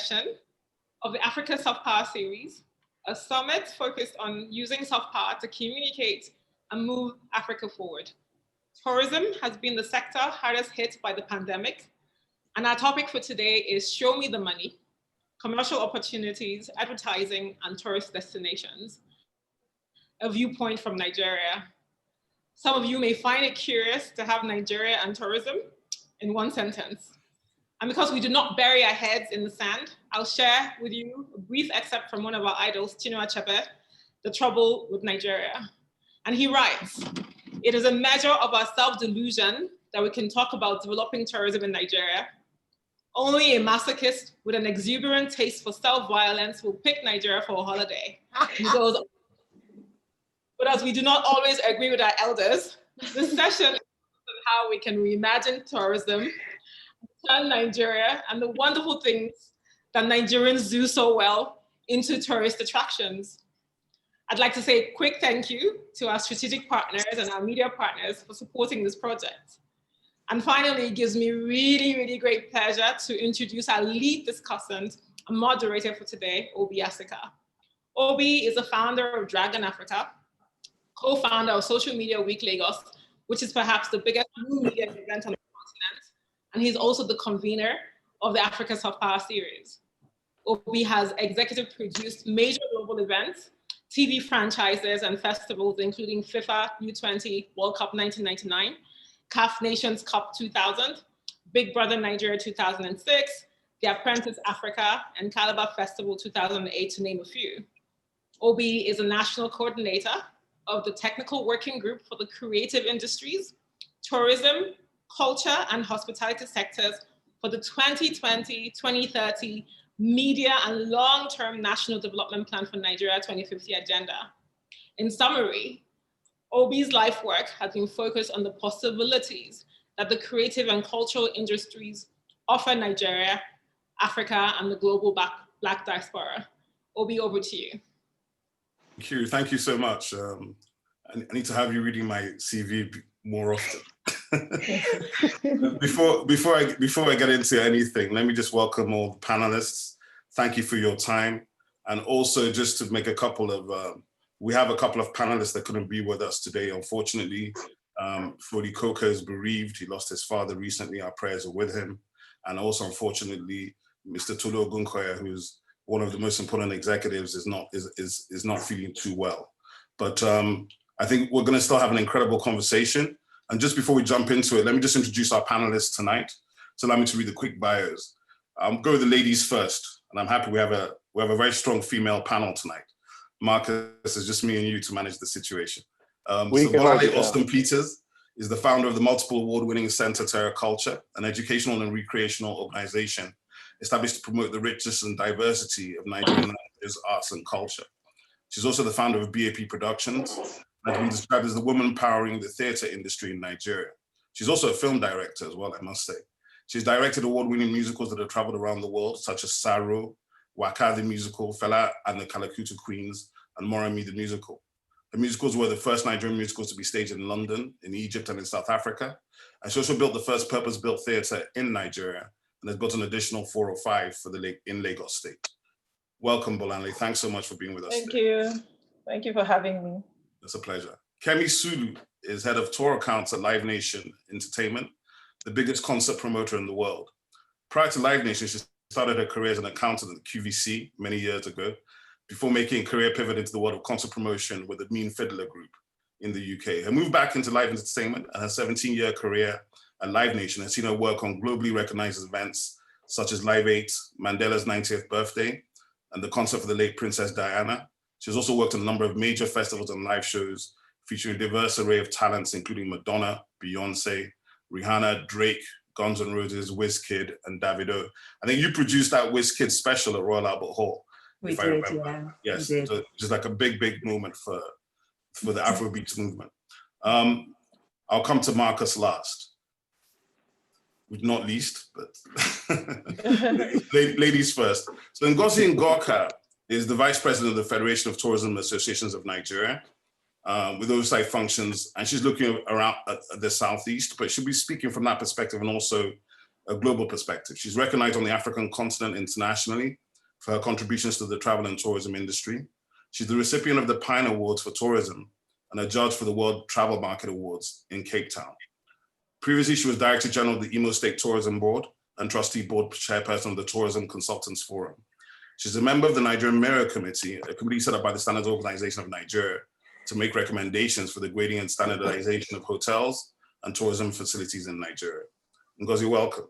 session of the Africa Soft Power series, a summit focused on using soft power to communicate and move Africa forward. Tourism has been the sector hardest hit by the pandemic, and our topic for today is Show Me the Money, Commercial Opportunities, Advertising, and Tourist Destinations, a viewpoint from Nigeria. Some of you may find it curious to have Nigeria and tourism in one sentence. And because we do not bury our heads in the sand, I'll share with you a brief excerpt from one of our idols, Chinua Achebe, The Trouble with Nigeria. And he writes, "It is a measure of our self-delusion that we can talk about developing tourism in Nigeria. Only a masochist with an exuberant taste for self-violence will pick Nigeria for a holiday." He goes, but as we do not always agree with our elders, this session is on how we can reimagine tourism, turn Nigeria and the wonderful things that Nigerians do so well into tourist attractions. I'd like to say a quick thank you to our strategic partners and our media partners for supporting this project. And finally, it gives me really great pleasure to introduce our lead discussant and moderator for today, Obi Asika. Obi is the founder of Dragon Africa, co-founder of Social Media Week Lagos, which is perhaps the biggest new media event on the continent. And he's also the convener of the Africa Soft Power series. Obi has executive produced major global events, TV franchises and festivals, including FIFA U20 World Cup 1999, CAF Nations Cup 2000, Big Brother Nigeria 2006, The Apprentice Africa, and Calabar Festival 2008, to name a few. Obi is a national coordinator of the Technical Working Group for the Creative Industries, Tourism, Culture, and Hospitality sectors for the 2020-2030 Media and Long-Term National Development Plan for Nigeria 2050 agenda. In summary, Obi's life work has been focused on the possibilities that the creative and cultural industries offer Nigeria, Africa, and the global Black diaspora. Obi, over to you. Thank you so much. I need to have you reading my CV more often. Before I get into anything, let me just welcome all the panelists. Thank you for your time. And also just to make a couple of, we have a couple of panelists that couldn't be with us today, unfortunately. Fodi Coker is bereaved. He lost his father recently. Our prayers are with him. And also, unfortunately, Mr. Tolu Ogunkoya, who's one of the most important executives, is not feeling too well. But I think we're going to still have an incredible conversation. And just before we jump into it, let me just introduce our panelists tonight. So allow me to read the quick bios. I'll go with the ladies first, and I'm happy we have a very strong female panel tonight. Marcus, it's just me and you to manage the situation. So Bolanle Austen-Peters is the founder of the multiple award-winning center Terra Culture, an educational and recreational organization established to promote the richness and diversity of Nigerian arts and culture. She's also the founder of BAP Productions, and has been described as the woman powering the theater industry in Nigeria. She's also a film director as well, I must say. She's directed award-winning musicals that have traveled around the world, such as Saro, Waka the musical, Fela and the Kalakuta Queens, and Moremi the musical. The musicals were the first Nigerian musicals to be staged in London, in Egypt, and in South Africa. And she also built the first purpose-built theater in Nigeria, and has built an additional 4 or 5 in Lagos State. Welcome, Bolanle. Thanks so much for being with us today. Thank you for having me. It's a pleasure. Kemi Sulu is head of tour accounts at Live Nation Entertainment, the biggest concert promoter in the world. Prior to Live Nation, she started her career as an accountant at the QVC many years ago, before making a career pivot into the world of concert promotion with the Mean Fiddler Group in the UK. Her move back into live entertainment and her 17-year career at Live Nation has seen her work on globally recognized events such as Live 8, Mandela's 90th birthday, and the concert for the late Princess Diana. She's also worked on a number of major festivals and live shows featuring a diverse array of talents, including Madonna, Beyonce, Rihanna, Drake, Guns N' Roses, Wizkid, and Davido. I think you produced that Wizkid special at Royal Albert Hall. We did, yeah. Yes, so just like a big moment for the Afrobeats movement. I'll come to Marcus last. Not least, but ladies first. So Ngozi Ngoka is the Vice President of the Federation of Tourism Associations of Nigeria, with oversight functions, and she's looking around at the Southeast, but she'll be speaking from that perspective and also a global perspective. She's recognized on the African continent internationally for her contributions to the travel and tourism industry. She's the recipient of the Pine Awards for Tourism and a judge for the World Travel Market Awards in Cape Town. Previously, she was Director General of the Imo State Tourism Board and Trustee Board Chairperson of the Tourism Consultants Forum. She's a member of the Nigerian Mirror Committee, a committee set up by the Standards Organization of Nigeria to make recommendations for the grading and standardization of hotels and tourism facilities in Nigeria. Ngozi, welcome.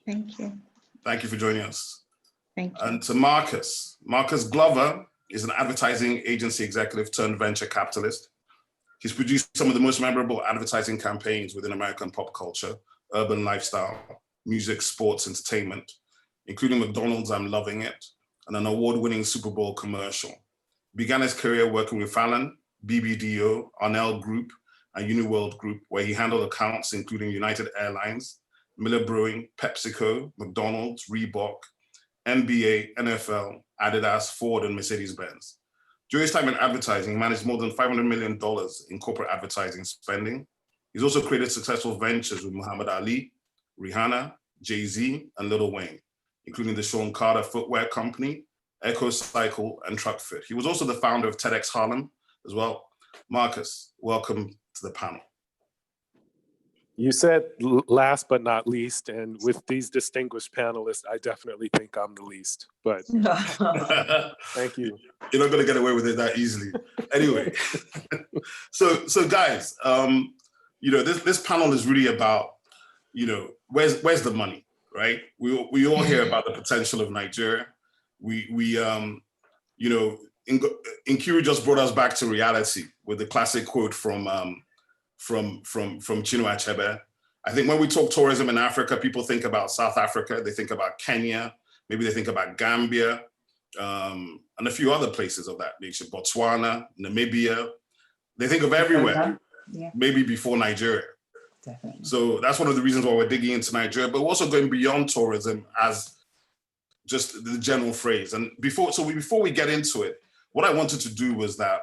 Thank you. Thank you for joining us. Thank you. And to Marcus. Marcus Glover is an advertising agency executive turned venture capitalist. He's produced some of the most memorable advertising campaigns within American pop culture, urban lifestyle, music, sports, entertainment, including McDonald's I'm Loving It, and an award-winning Super Bowl commercial. Began his career working with Fallon, BBDO, Arnell Group, and Uniworld Group, where he handled accounts including United Airlines, Miller Brewing, PepsiCo, McDonald's, Reebok, NBA, NFL, Adidas, Ford, and Mercedes-Benz. During his time in advertising, he managed more than $500 million in corporate advertising spending. He's also created successful ventures with Muhammad Ali, Rihanna, Jay-Z, and Lil Wayne, including the Sean Carter Footwear Company, Echo Cycle, and Truck Fit. He was also the founder of TEDx Harlem as well. Marcus, welcome to the panel. You said last but not least, and with these distinguished panelists, I definitely think I'm the least, but thank you. You're not gonna get away with it that easily. Anyway, so guys, this panel is really about, where's the money, right? We all hear about the potential of Nigeria. Nkiru just brought us back to reality with the classic quote from Chinua Achebe. I think when we talk tourism in Africa, people think about South Africa, they think about Kenya, maybe they think about Gambia, and a few other places of that nature, Botswana, Namibia. They think of everywhere, maybe before Nigeria. Definitely. So that's one of the reasons why we're digging into Nigeria, but we're also going beyond tourism as just the general phrase. And before we get into it, what I wanted to do was that,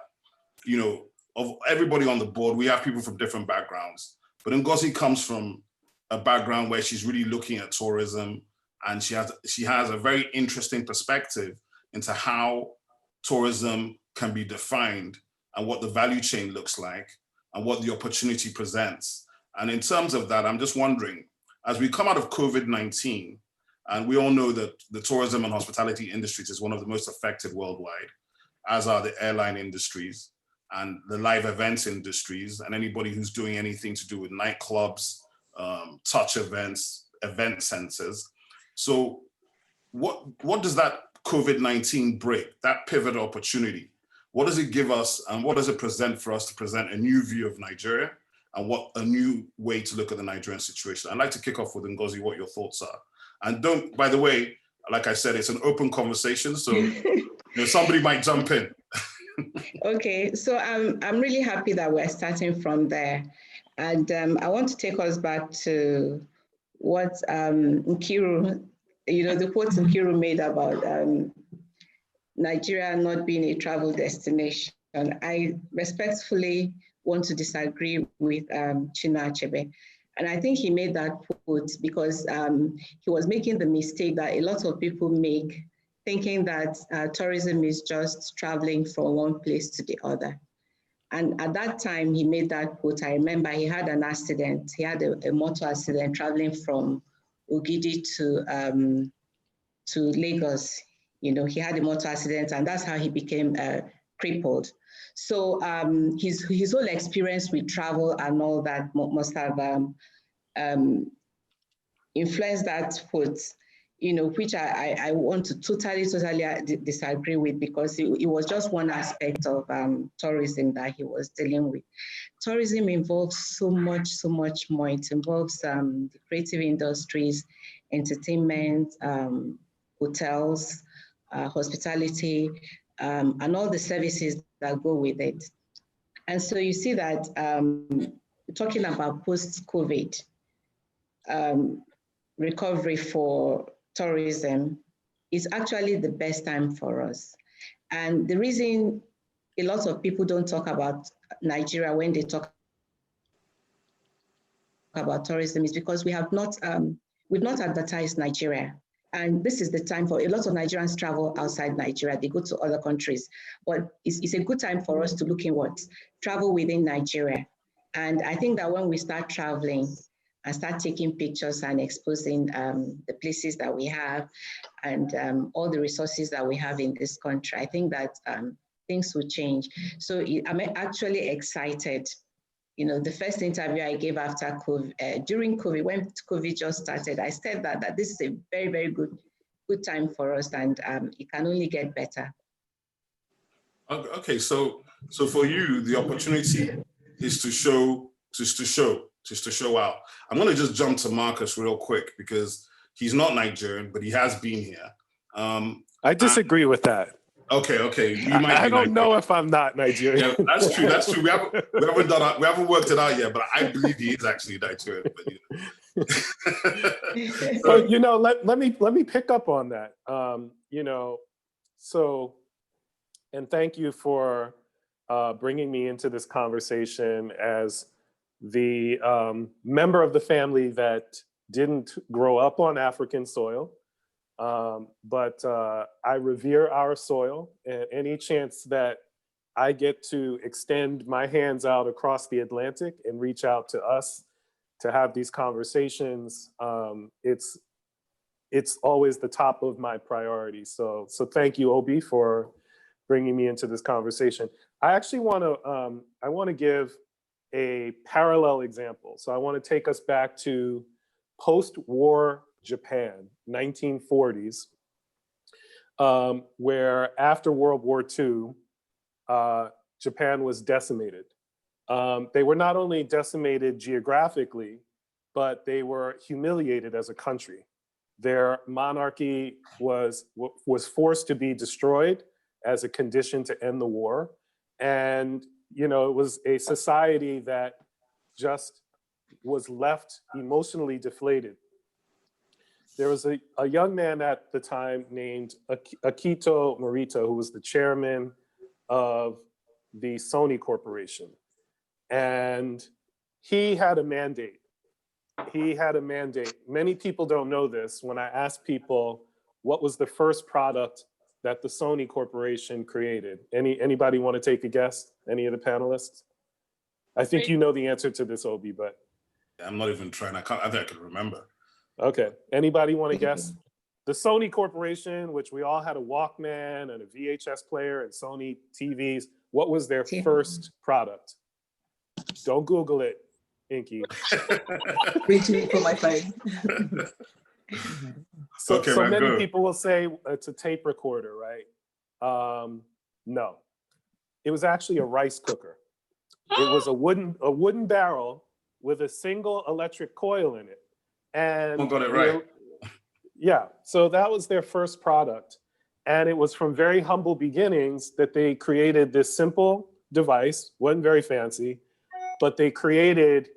of everybody on the board, we have people from different backgrounds, but Ngozi comes from a background where she's really looking at tourism, and she has a very interesting perspective into how tourism can be defined and what the value chain looks like and what the opportunity presents. And in terms of that, I'm just wondering, as we come out of COVID-19, and we all know that the tourism and hospitality industries is one of the most affected worldwide, as are the airline industries and the live events industries, and anybody who's doing anything to do with nightclubs, touch events, event centers. So what does that COVID-19 break, that pivot opportunity? What does it give us, and what does it present for us to present a new view of Nigeria and what a new way to look at the Nigerian situation? I'd like to kick off with Ngozi, what your thoughts are. And don't, by the way, like I said, it's an open conversation, so somebody might jump in. Okay, so I'm really happy that we're starting from there. And I want to take us back to what Nkiru, the quote Nkiru made about Nigeria not being a travel destination. I respectfully want to disagree with Chinua Achebe. And I think he made that quote because he was making the mistake that a lot of people make, thinking that tourism is just traveling from one place to the other. And at that time, he made that quote. I remember he had an accident. He had a motor accident traveling from Ogidi to Lagos. He had a motor accident, and that's how he became crippled. So his whole experience with travel and all that must have influenced that quote, which I want to totally disagree with, because it was just one aspect of tourism that he was dealing with. Tourism involves so much more. It involves the creative industries, entertainment, hotels, hospitality, and all the services that go with it. And so you see that talking about post-COVID recovery for tourism is actually the best time for us. And the reason a lot of people don't talk about Nigeria when they talk about tourism is because we have not we've not advertised Nigeria. And this is the time for a lot of Nigerians travel outside Nigeria. They go to other countries, but it's a good time for us to look in what travel within Nigeria. And I think that when we start traveling and start taking pictures and exposing the places that we have and all the resources that we have in this country, I think that things will change. So I'm actually excited. You know, the first interview I gave after COVID, during COVID, when COVID just started, I said that this is a very, very good time for us, and it can only get better. Okay, so for you, the opportunity is to show out. I'm going to just jump to Marcus real quick because he's not Nigerian, but he has been here. I disagree with that. Okay. You might I be don't know if I'm not Nigerian. Yeah, that's true. We haven't worked it out yet, but I believe he is actually Nigerian. But you know, let me pick up on that. You know, so, and thank you for bringing me into this conversation as the member of the family that didn't grow up on African soil. But I revere our soil, and any chance that I get to extend my hands out across the Atlantic and reach out to us to have these conversations, it's always the top of my priority. So thank you, Obi, for bringing me into this conversation. I actually want to give a parallel example. So I want to take us back to post-war Japan, 1940s, where after World War II, Japan was decimated. They were not only decimated geographically, but they were humiliated as a country. Their monarchy was forced to be destroyed as a condition to end the war. And, you know, it was a society that just was left emotionally deflated. There was a young man at the time named Akito Morita, who was the chairman of the Sony Corporation. And he had a mandate. Many people don't know this. When I ask people, what was the first product that the Sony Corporation created? Anybody want to take a guess? Any of the panelists? I think you know the answer to this, Obi, but. I'm not even trying. I think I can remember. Okay, anybody want to guess? The Sony Corporation, which we all had a Walkman and a VHS player and Sony TVs, what was their first product? Don't Google it, Inky. Reaching for my phone. So many people will say it's a tape recorder, right? No, it was actually a rice cooker. It was a wooden barrel with a single electric coil in it. And got it right. Yeah, so that was their first product. And it was from very humble beginnings that they created this simple device, wasn't very fancy, but they created,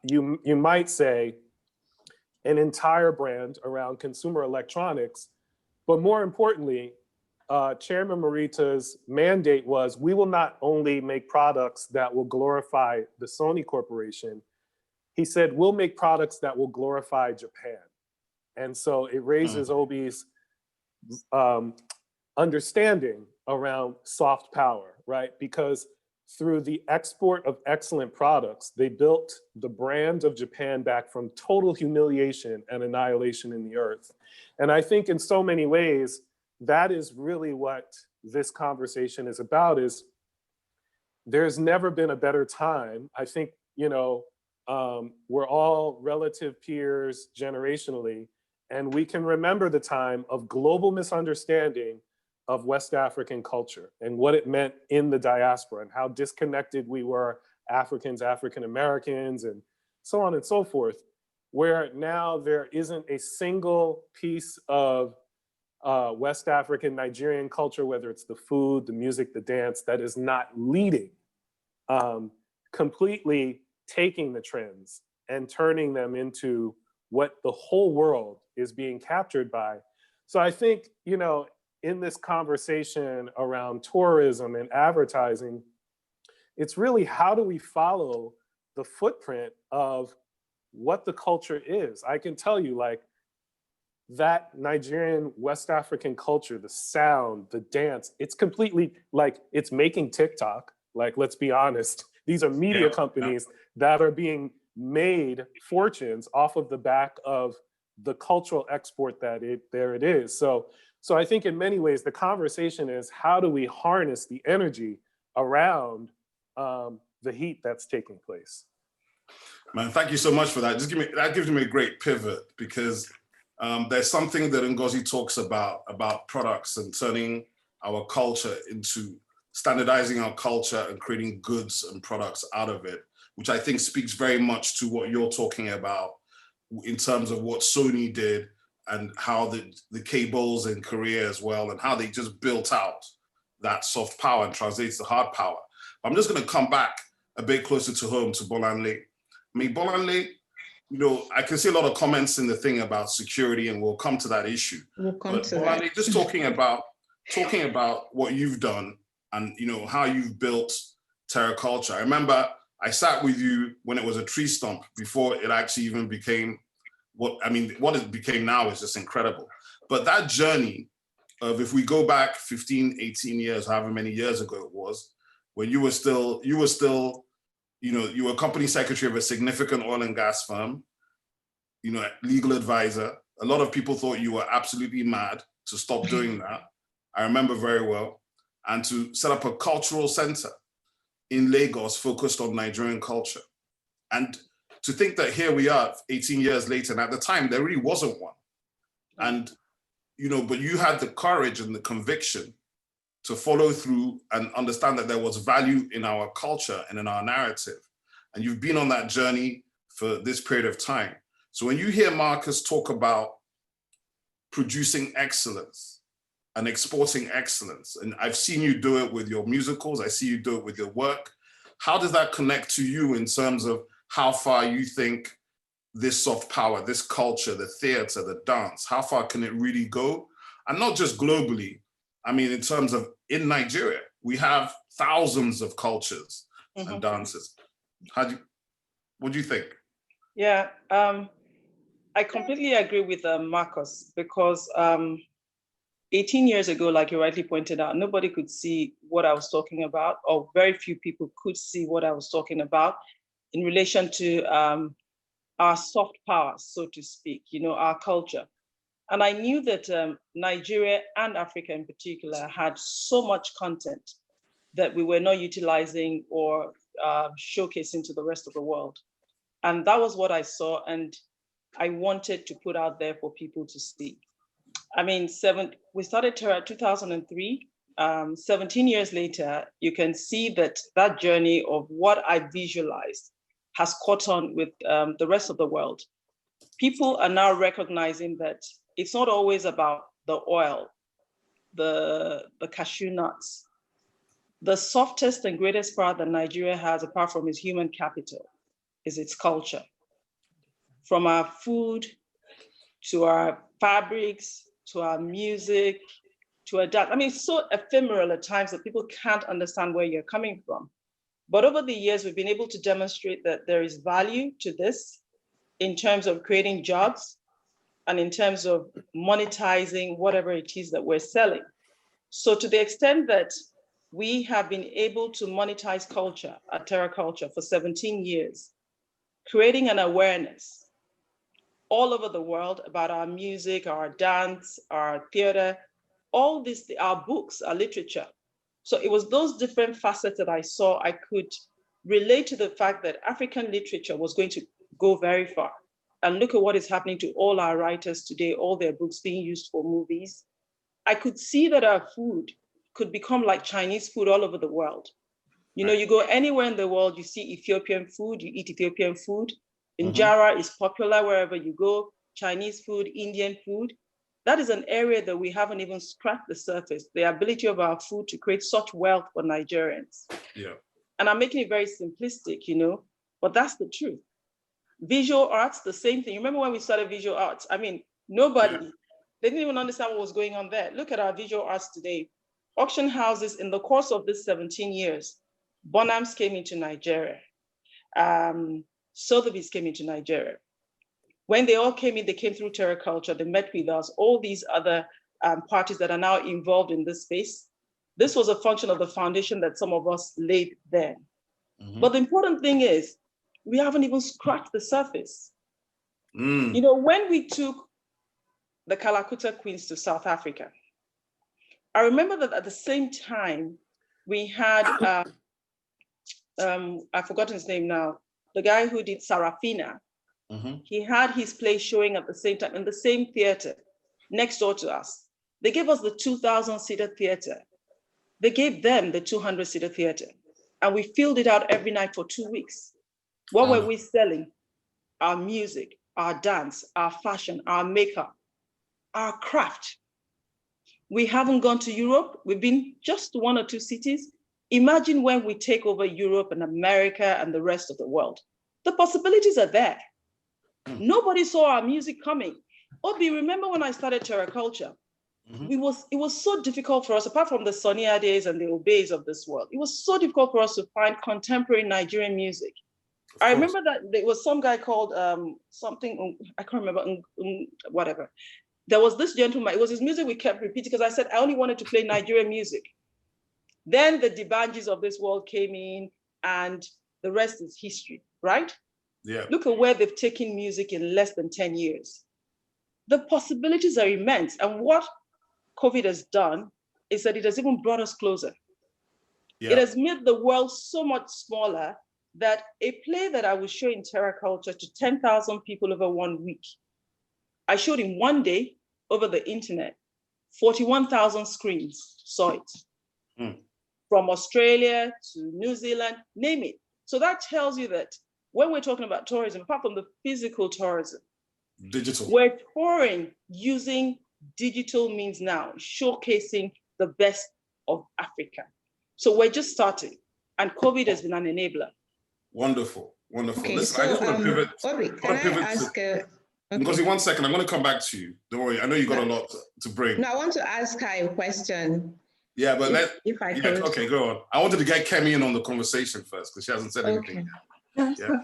you might say, an entire brand around consumer electronics. But more importantly, Chairman Morita's mandate was, we will not only make products that will glorify the Sony Corporation, he said, we'll make products that will glorify Japan. And so it raises Obi's understanding around soft power, right? Because through the export of excellent products, they built the brand of Japan back from total humiliation and annihilation in the earth. And I think in so many ways, that is really what this conversation is about, is there's never been a better time. I think, you know, we're all relative peers generationally, and we can remember the time of global misunderstanding of West African culture and what it meant in the diaspora and how disconnected we were, Africans, African Americans, and so on and so forth, where now there isn't a single piece of West African, Nigerian culture, whether it's the food, the music, the dance, that is not leading, completely taking the trends and turning them into what the whole world is being captured by. So I think, you know, in this conversation around tourism and advertising, it's really how do we follow the footprint of what the culture is. I can tell you, like, that Nigerian West African culture, the sound, the dance, it's completely like, it's making TikTok. Like, let's be honest, these are media companies that are being made fortunes off of the back of the cultural export that it is. So I think in many ways, the conversation is, how do we harness the energy around the heat that's taking place? Man, thank you so much for that. That gives me a great pivot, because there's something that Ngozi talks about products and turning our culture into standardizing our culture and creating goods and products out of it, which I think speaks very much to what you're talking about in terms of what Sony did and how the cables in Korea as well, and how they just built out that soft power and translates to hard power. I'm just going to come back a bit closer to home to Bolanle. I mean, Bolanle, you know, I can see a lot of comments in the thing about security, and we'll come to that issue. We'll come but to Bolanle, that. just talking about what you've done and, you know, how you've built Terra Culture. I remember I sat with you when it was a tree stump before it actually even became what it became now is just incredible. But that journey of, if we go back 15, 18 years, however many years ago it was, when you were still, you know, you were company secretary of a significant oil and gas firm, you know, legal advisor. A lot of people thought you were absolutely mad to stop doing that. I remember very well. And to set up a cultural center in Lagos focused on Nigerian culture. And to think that here we are 18 years later, and at the time there really wasn't one. And, you know, but you had the courage and the conviction to follow through and understand that there was value in our culture and in our narrative. And you've been on that journey for this period of time. So when you hear Marcus talk about producing excellence and exporting excellence, and I've seen you do it with your musicals, I see you do it with your work, how does that connect to you in terms of how far you think this soft power, this culture, the theater, the dance, how far can it really go? And not just globally, I mean, in terms of in Nigeria, we have thousands of cultures and dances. What do you think? Yeah, I completely agree with Marcus, because 18 years ago, like you rightly pointed out, nobody could see what I was talking about, or very few people could see what I was talking about in relation to our soft power, so to speak, you know, our culture. And I knew that Nigeria and Africa in particular had so much content that we were not utilizing or showcasing to the rest of the world. And that was what I saw, and I wanted to put out there for people to see. I mean, we started Terra 2003. 17 years later, you can see that journey of what I visualized has caught on with the rest of the world. People are now recognizing that it's not always about the oil, the cashew nuts. The softest and greatest part that Nigeria has, apart from its human capital, is its culture. From our food, to our fabrics, to our music, to our dance. I mean, it's so ephemeral at times that people can't understand where you're coming from. But over the years, we've been able to demonstrate that there is value to this in terms of creating jobs and in terms of monetizing whatever it is that we're selling. So to the extent that we have been able to monetize culture at Terra Culture for 17 years, creating an awareness all over the world about our music, our dance, our theater, all this, our books, our literature. So it was those different facets that I saw I could relate to the fact that African literature was going to go very far. And look at what is happening to all our writers today, all their books being used for movies. I could see that our food could become like Chinese food all over the world. You know, you go anywhere in the world, you see Ethiopian food, you eat Ethiopian food. Injera is popular wherever you go, Chinese food, Indian food. That is an area that we haven't even scratched the surface, the ability of our food to create such wealth for Nigerians. Yeah. And I'm making it very simplistic, you know, but that's the truth. Visual arts, the same thing. Remember when we started visual arts? I mean, nobody, they didn't even understand what was going on there. Look at our visual arts today. Auction houses, in the course of this 17 years, Bonhams came into Nigeria. Sotheby's came into Nigeria. When they all came in, they came through Terra Culture. They met with us, all these other parties that are now involved in this space. This was a function of the foundation that some of us laid then. Mm-hmm. But the important thing is, we haven't even scratched the surface. You know, when we took the Kalakuta Queens to South Africa, I remember that at the same time, we had, I've forgotten his name now, the guy who did Sarafina. Mm-hmm. He had his play showing at the same time in the same theater next door to us. They gave us the 2,000-seater theater. They gave them the 200-seater theater. And we filled it out every night for 2 weeks. What were we selling? Our music, our dance, our fashion, our makeup, our craft. We haven't gone to Europe. We've been just to 1 or 2 cities. Imagine when we take over Europe and America and the rest of the world. The possibilities are there. Nobody saw our music coming. Obi, remember when I started Terra Culture? Mm-hmm. It was so difficult for us, apart from the Sonia days and the Obeys of this world, it was so difficult for us to find contemporary Nigerian music. I remember that there was some guy called something, I can't remember, whatever. There was this gentleman, it was his music we kept repeating because I said I only wanted to play Nigerian music. Then the Dibanjis of this world came in and the rest is history, right? Yeah. Look at where they've taken music in less than 10 years. The possibilities are immense. And what COVID has done is that it has even brought us closer. Yeah. It has made the world so much smaller that a play that I would show in Terra Culture to 10,000 people over 1 week, I showed in 1 day over the internet, 41,000 screens saw it. From Australia to New Zealand, name it. So that tells you that when we're talking about tourism, apart from the physical tourism, digital, we're touring using digital means now, showcasing the best of Africa. So we're just starting, and COVID has been an enabler. Wonderful, wonderful. Okay, Listen, so, I just want to pivot. Obi, can I ask? Ngozi, 1 second, I'm going to come back to you. Don't worry, I know you got a lot to bring. No, I want to ask her a question. Yeah, but if I could. Okay, go on. I wanted to get Kemi in on the conversation first because she hasn't said anything yet. Yeah.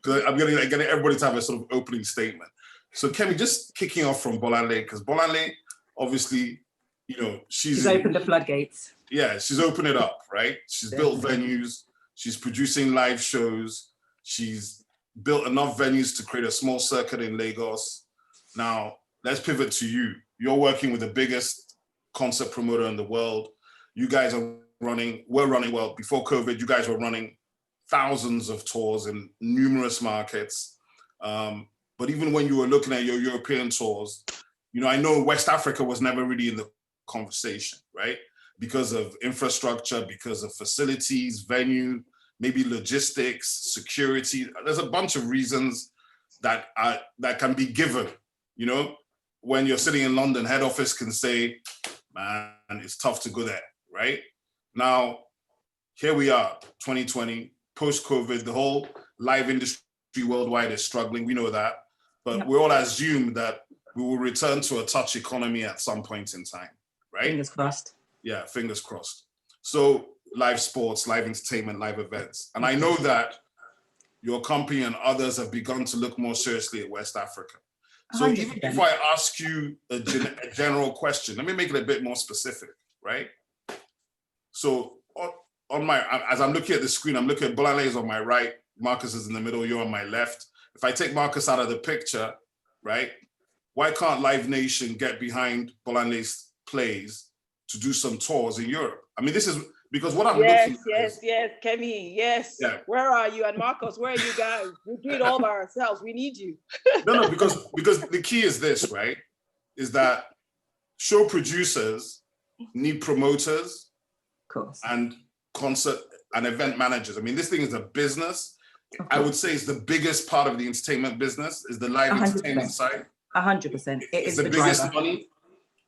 I'm getting everybody to have a sort of opening statement. So Kemi, just kicking off from Bolanle, because Bolanle, obviously, you know, she's opened the floodgates. Yeah, she's opened it up, right? She's built venues, she's producing live shows, she's built enough venues to create a small circuit in Lagos. Now, let's pivot to you. You're working with the biggest concert promoter in the world. You guys were running, well, before COVID, you guys were running thousands of tours in numerous markets. But even when you were looking at your European tours, you know, I know West Africa was never really in the conversation, right? Because of infrastructure, because of facilities, venue, maybe logistics, security. There's a bunch of reasons that can be given, you know? When you're sitting in London, head office can say, man, it's tough to go there, right? Now, here we are, 2020, post-COVID, the whole live industry worldwide is struggling, we know that, but we all assume that we will return to a touch economy at some point in time, right? Fingers crossed. Yeah, fingers crossed. So live sports, live entertainment, live events. And I know that your company and others have begun to look more seriously at West Africa. So 100%. Even before I ask you a general question, let me make it a bit more specific, right? So as I'm looking at the screen, I'm looking at Bolanle is on my right, Marcus is in the middle, you're on my left. If I take Marcus out of the picture, right? Why can't Live Nation get behind Bolanle's plays to do some tours in Europe? I mean, this is because what I'm looking at is, Kemi, yes. Yeah. Where are you? And Marcos, where are you guys? We do it all by ourselves. We need you. No, because the key is this, right? Is that show producers need promoters, of course, and concert and event managers. I mean, this thing is a business. I would say it's the biggest part of the entertainment business is the live 100%. Entertainment side. 100%. It's the biggest money.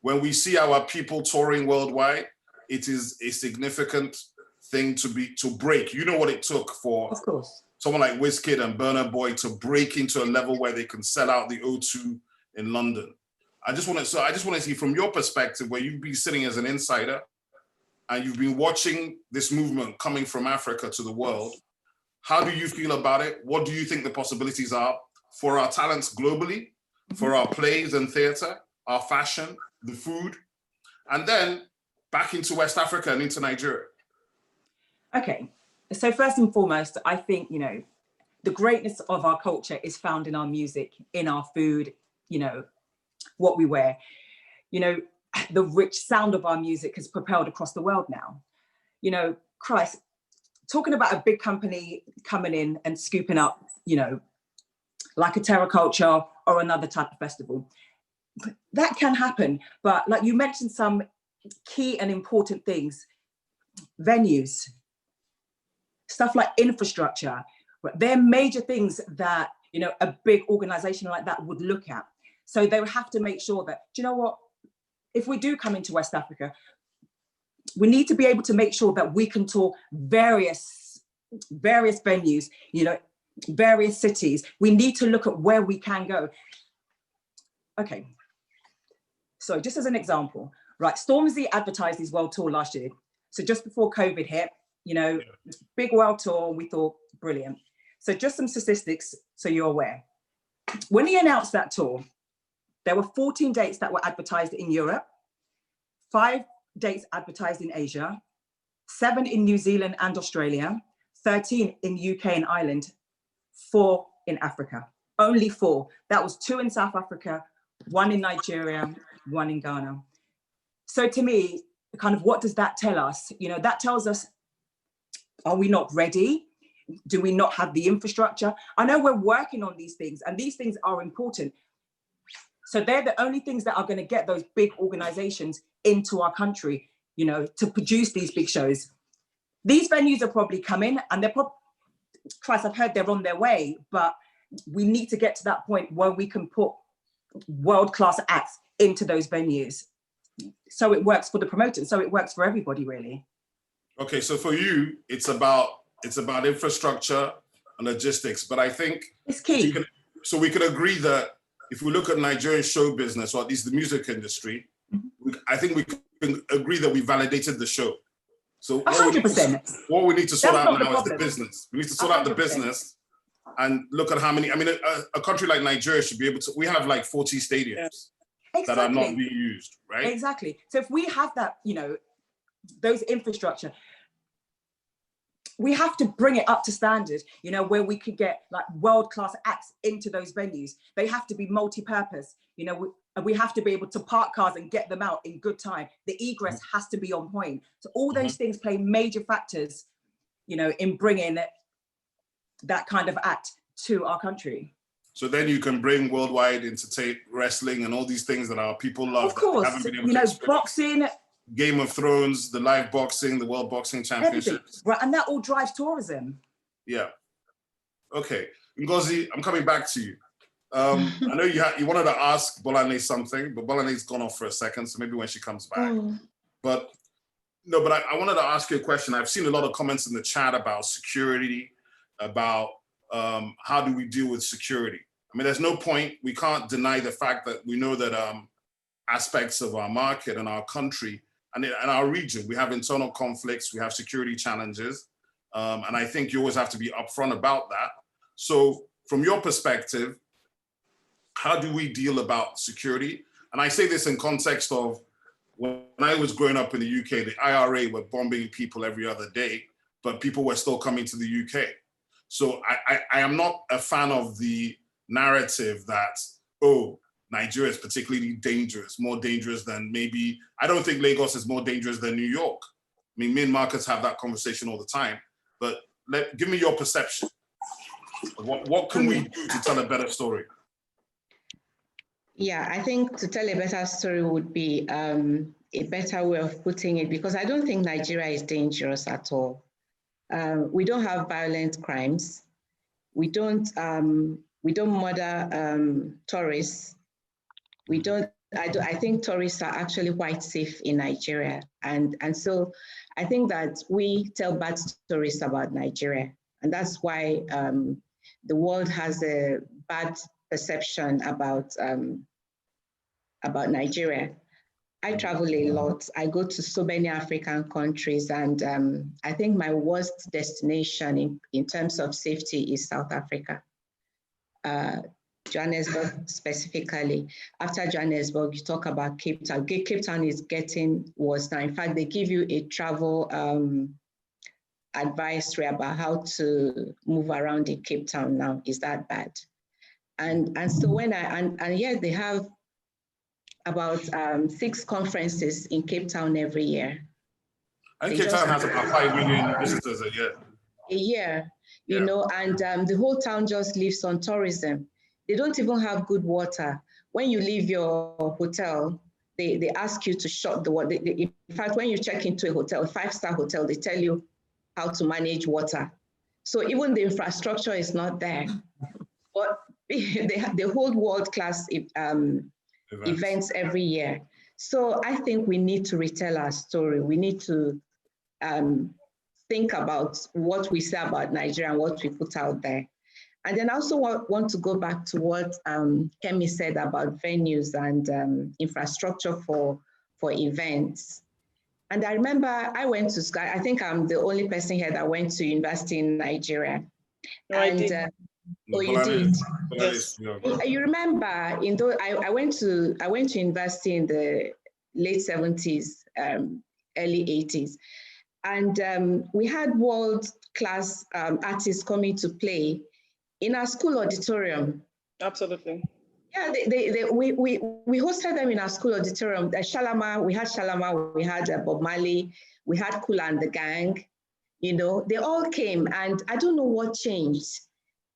When we see our people touring worldwide, it is a significant thing to break. You know what it took for of course. Someone like Wizkid and Burna Boy to break into a level where they can sell out the O2 in London. I just want to see from your perspective, where you've been sitting as an insider and you've been watching this movement coming from Africa to the world, How do you feel about it? What do you think the possibilities are for our talents globally, for our plays and theater, our fashion, the food, and then back into West Africa and into Nigeria? Okay, so first and foremost, I think, you know, the greatness of our culture is found in our music, in our food, you know, what we wear. You know, the rich sound of our music has propelled across the world now. You know, Christ, talking about a big company coming in and scooping up, you know, like a Terra Culture or another type of festival, that can happen. But like you mentioned some key and important things, venues, stuff like infrastructure, they're major things that, you know, a big organization like that would look at. So they would have to make sure that, do you know what, if we do come into West Africa, we need to be able to make sure that we can tour various venues, you know, various cities. We need to look at where we can go. Okay, so just as an example, right, Stormzy advertised his world tour last year. So just before COVID hit, you know, big world tour, we thought, brilliant. So just some statistics so you're aware. When he announced that tour, there were 14 dates that were advertised in Europe, 5 dates advertised in Asia, 7 in New Zealand and Australia, 13 in UK and Ireland, 4 in Africa, only 4. That was 2 in South Africa, 1 in Nigeria, 1 in Ghana. So to me, kind of what does that tell us? You know, that tells us, are we not ready? Do we not have the infrastructure? I know we're working on these things and these things are important. So they're the only things that are going to get those big organizations into our country, you know, to produce these big shows. These venues are probably coming and they're probably, Christ, I've heard they're on their way, but we need to get to that point where we can put world-class acts into those venues. So it works for the promoters, so it works for everybody really. Okay, so for you, it's about infrastructure and logistics, but I think it's key. We could agree that if we look at Nigerian show business, or at least the music industry, I think we can agree that we validated the show. So 100%. What we need to sort out now is the business. We need to sort out the business and look at how many, I mean, a country like Nigeria should be able to, we have like 40 stadiums that are not being used, right? Exactly. So if we have that, you know, those infrastructure, we have to bring it up to standard, you know, where we could get like world-class acts into those venues. They have to be multi-purpose, you know, we have to be able to park cars and get them out in good time. The egress has to be on point. So all those things play major factors, you know, in bringing that kind of act to our country. So then you can bring worldwide entertainment, wrestling and all these things that our people love. Of course, you know, boxing, Game of Thrones, the live boxing, the World Boxing Championships. Everything. Right, and that all drives tourism. Yeah. Okay, Ngozi, I'm coming back to you. I know you wanted to ask Bolanle something, but Bolanle's gone off for a second, so maybe when she comes back. But no, but I wanted to ask you a question. I've seen a lot of comments in the chat about security, about how do we deal with security. I mean, there's no point, we can't deny the fact that we know that aspects of our market and our country and our region, we have internal conflicts, we have security challenges, and I think you always have to be upfront about that. So from your perspective, how do we deal about security? And I say this in context of when I was growing up in the UK, the IRA were bombing people every other day, but people were still coming to the UK. So I am not a fan of the narrative that, oh, Nigeria is particularly dangerous, more dangerous than maybe, I don't think Lagos is more dangerous than New York. I mean, me and Marcus have that conversation all the time, but give me your perception. What can we do to tell a better story? Yeah, I think to tell a better story would be a better way of putting it, because I don't think Nigeria is dangerous at all. We don't have violent crimes. We don't murder tourists. I think tourists are actually quite safe in Nigeria. And so I think that we tell bad stories about Nigeria. And that's why the world has a bad perception about Nigeria. I travel a lot. I go to so many African countries, and I think my worst destination in terms of safety is South Africa. Johannesburg specifically. After Johannesburg, you talk about Cape Town. Cape Town is getting worse now. In fact, they give you a travel advisory about how to move around in Cape Town now. Is that bad? And so when and yet they have about 6 conferences in Cape Town every year. I think Cape Town has about 5 million visitors a year. A year, you know, and the whole town just lives on tourism. They don't even have good water. When you leave your hotel, they ask you to shut the water. In fact, when you check into a hotel, a 5-star hotel, they tell you how to manage water. So even the infrastructure is not there. But they hold world-class events every year. So I think we need to retell our story. We need to think about what we say about Nigeria and what we put out there. And then I also want to go back to what Kemi said about venues and infrastructure for events. And I remember I went to school. I think I'm the only person here that went to university in Nigeria. No, I did. Oh, you did? Yes. You remember, I went to university in the late 70s, early 80s. And we had world-class artists coming to play in our school auditorium. Absolutely. Yeah, we hosted them in our school auditorium. Shalama, we had Shalama, we had Bob Marley, we had Kula and the Gang. You know, they all came, and I don't know what changed.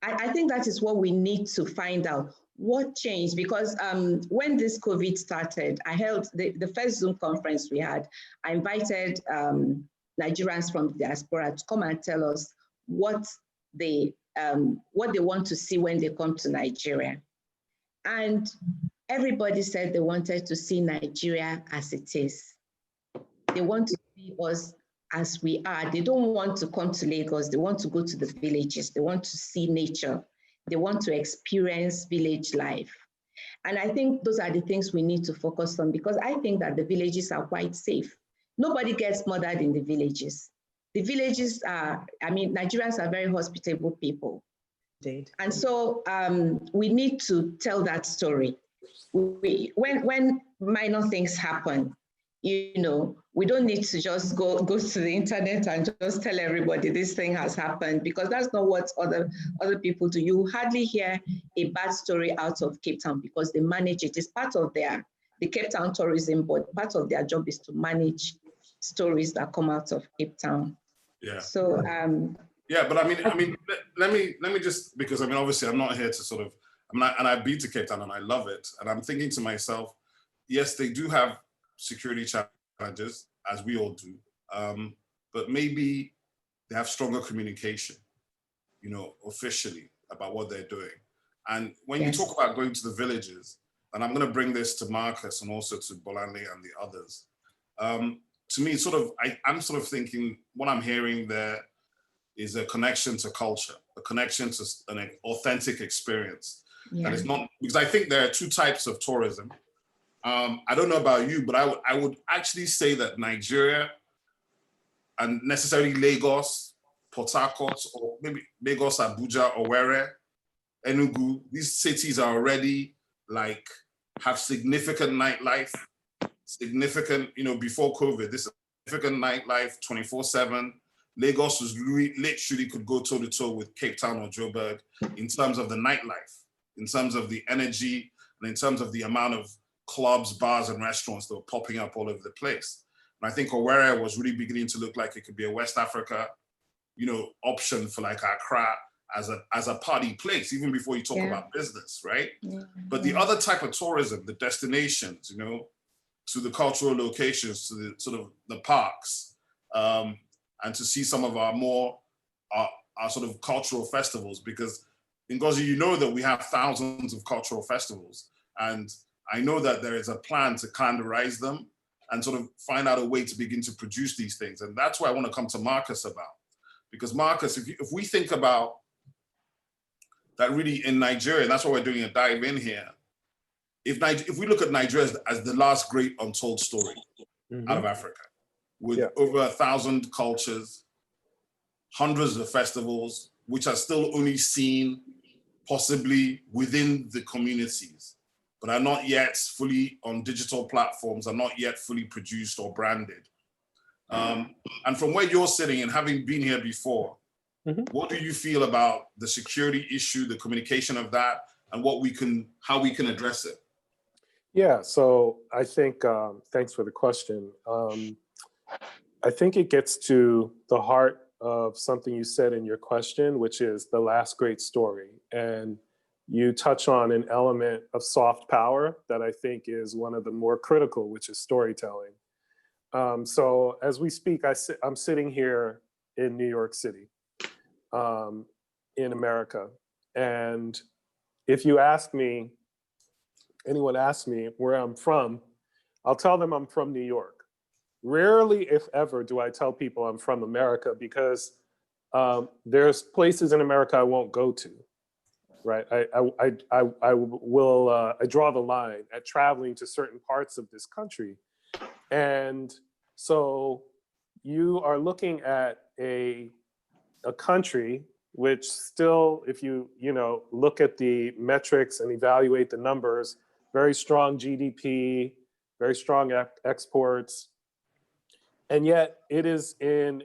I think that is what we need to find out. What changed? Because when this COVID started, I held the first Zoom conference we had. I invited Nigerians from the diaspora to come and tell us what they want to see when they come to Nigeria. And everybody said they wanted to see Nigeria as it is. They want to see us as we are. They don't want to come to Lagos. They want to go to the villages. They want to see nature. They want to experience village life. And I think those are the things we need to focus on, because I think that the villages are quite safe. Nobody gets murdered in the villages. The villages are, Nigerians are very hospitable people. Indeed. And so we need to tell that story. When minor things happen, you know, we don't need to just go to the internet and just tell everybody this thing has happened, because that's not what other people do. You hardly hear a bad story out of Cape Town because they manage it. It's part of the Cape Town Tourism Board. Part of their job is to manage stories that come out of Cape Town. Yeah. So yeah, but let me just, because obviously I'm not here to sort of, and I've been to Cape Town and I love it, and I'm thinking to myself, yes, they do have security challenges, as we all do, but maybe they have stronger communication, you know, officially about what they're doing. And when you talk about going to the villages, and I'm going to bring this to Marcus and also to Bolanle and the others, to me, I'm sort of thinking what I'm hearing there is a connection to culture, a connection to an authentic experience. Yeah. That is not, because I think there are 2 types of tourism. I don't know about you, but I would actually say that Nigeria, and necessarily Lagos, Port Harcourt, or maybe Lagos, Abuja, Owerri, Enugu, these cities are already have significant nightlife, significant, you know, before COVID, this significant nightlife 24/7. Lagos was literally could go toe to toe with Cape Town or Joburg in terms of the nightlife, in terms of the energy, and in terms of the amount of clubs, bars, and restaurants that were popping up all over the place. And I think Owerri was really beginning to look like it could be a West Africa, you know, option for Accra as a party place, even before you talk about business, right? Yeah. But the other type of tourism, the destinations, you know, to the cultural locations, to the sort of the parks, and to see some of our more, our sort of cultural festivals, because Ngozi, you know that we have thousands of cultural festivals, and I know that there is a plan to calendarize them and sort of find out a way to begin to produce these things. And that's what I want to come to Marcus about. Because Marcus, if we think about that really in Nigeria, that's why we're doing a dive in here, if we look at Nigeria as the last great untold story out of Africa, with over 1,000 cultures, hundreds of festivals, which are still only seen possibly within the communities, but are not yet fully on digital platforms, are not yet fully produced or branded. And from where you're sitting and having been here before, what do you feel about the security issue, the communication of that, and how we can address it? Yeah, so I think, thanks for the question. I think it gets to the heart of something you said in your question, which is the last great story. And you touch on an element of soft power that I think is one of the more critical, which is storytelling. So as we speak, I'm sitting here in New York City, in America. And if you ask me, anyone asks me where I'm from, I'll tell them I'm from New York. Rarely, if ever, do I tell people I'm from America, because there's places in America I won't go to, right? I draw the line at traveling to certain parts of this country. And so you are looking at a country which still, if you look at the metrics and evaluate the numbers, very strong GDP, very strong exports, and yet it is in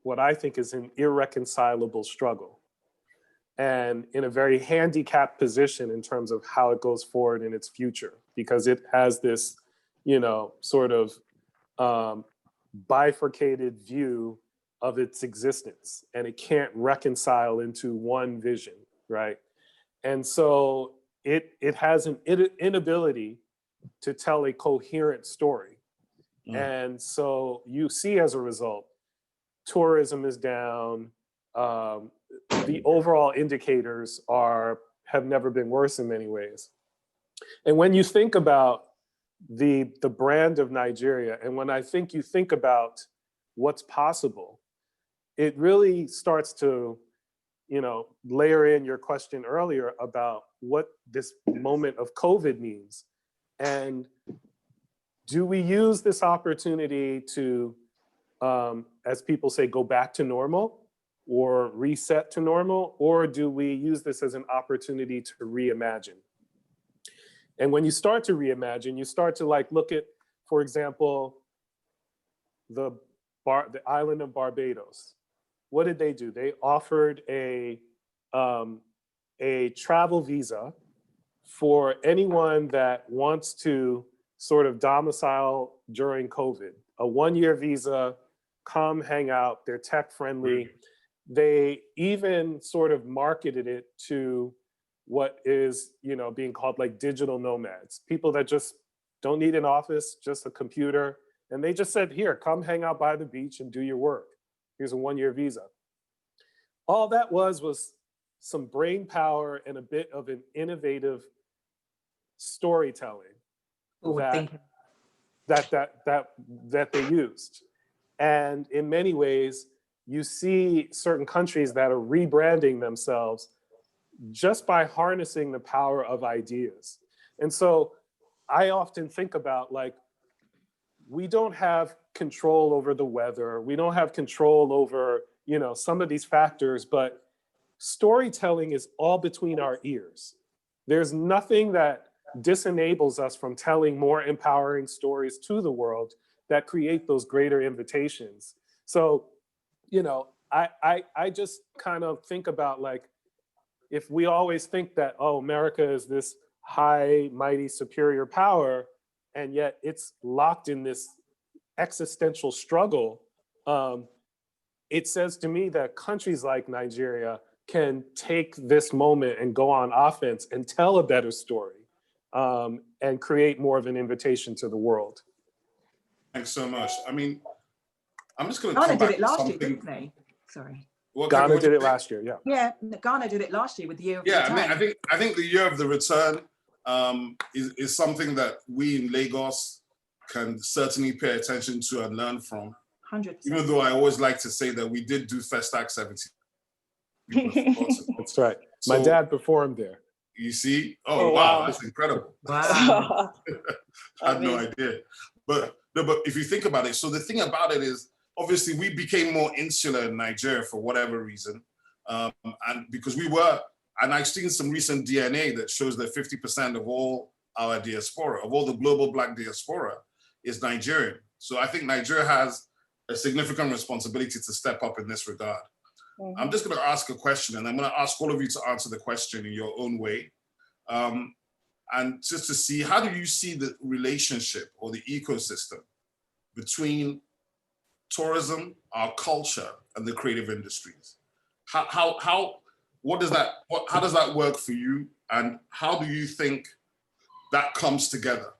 what I think is an irreconcilable struggle, and in a very handicapped position in terms of how it goes forward in its future, because it has this, sort of bifurcated view of its existence, and it can't reconcile into one vision, right? And so it has an inability to tell a coherent story. And so you see, as a result, tourism is down. The overall indicators have never been worse in many ways. And when you think about the brand of Nigeria, and when you think about what's possible, it really starts to, layer in your question earlier about what this moment of COVID means. And do we use this opportunity to, as people say, go back to normal or reset to normal? Or do we use this as an opportunity to reimagine? And when you start to reimagine, you start to look at, for example, the island of Barbados. What did they do? They offered a travel visa for anyone that wants to sort of domicile during COVID. A 1-year visa, come hang out, they're tech friendly. They even sort of marketed it to what is, being called digital nomads, people that just don't need an office, just a computer. And they just said, here, come hang out by the beach and do your work. Here's a 1-year visa. All that was some brain power and a bit of an innovative storytelling that they used. And in many ways, you see certain countries that are rebranding themselves just by harnessing the power of ideas. And so I often think about we don't have control over the weather. We don't have control over, some of these factors, but storytelling is all between our ears. There's nothing that disenables us from telling more empowering stories to the world that create those greater invitations. So, I just kind of think about if we always think that, America is this high, mighty, superior power, and yet it's locked in this existential struggle, it says to me that countries like Nigeria can take this moment and go on offense and tell a better story, and create more of an invitation to the world. Thanks so much. I mean, I'm just going to Ghana did it last year, didn't they? Sorry. Ghana did it last year, yeah. Yeah, Ghana did it last year with the year of the return. I think the year of the return is something that we in Lagos can certainly pay attention to and learn from. 100%. Even though I always like to say that we did do Festac 70. That's right. My dad performed there. You see? Oh, Oh, wow, wow. that's incredible. Wow. I had no idea. But no, but if you think about it, so the thing about it is, obviously we became more insular in Nigeria for whatever reason. And because we were, and I've seen some recent DNA that shows that 50% of all our diaspora, of all the global Black diaspora, is Nigerian. So I think Nigeria has a significant responsibility to step up in this regard. Mm-hmm. I'm just going to ask a question, and I'm going to ask all of you to answer the question in your own way. And just to see, how do you see the relationship or the ecosystem between tourism, our culture, and the creative industries? How does that work for you? And how do you think that comes together?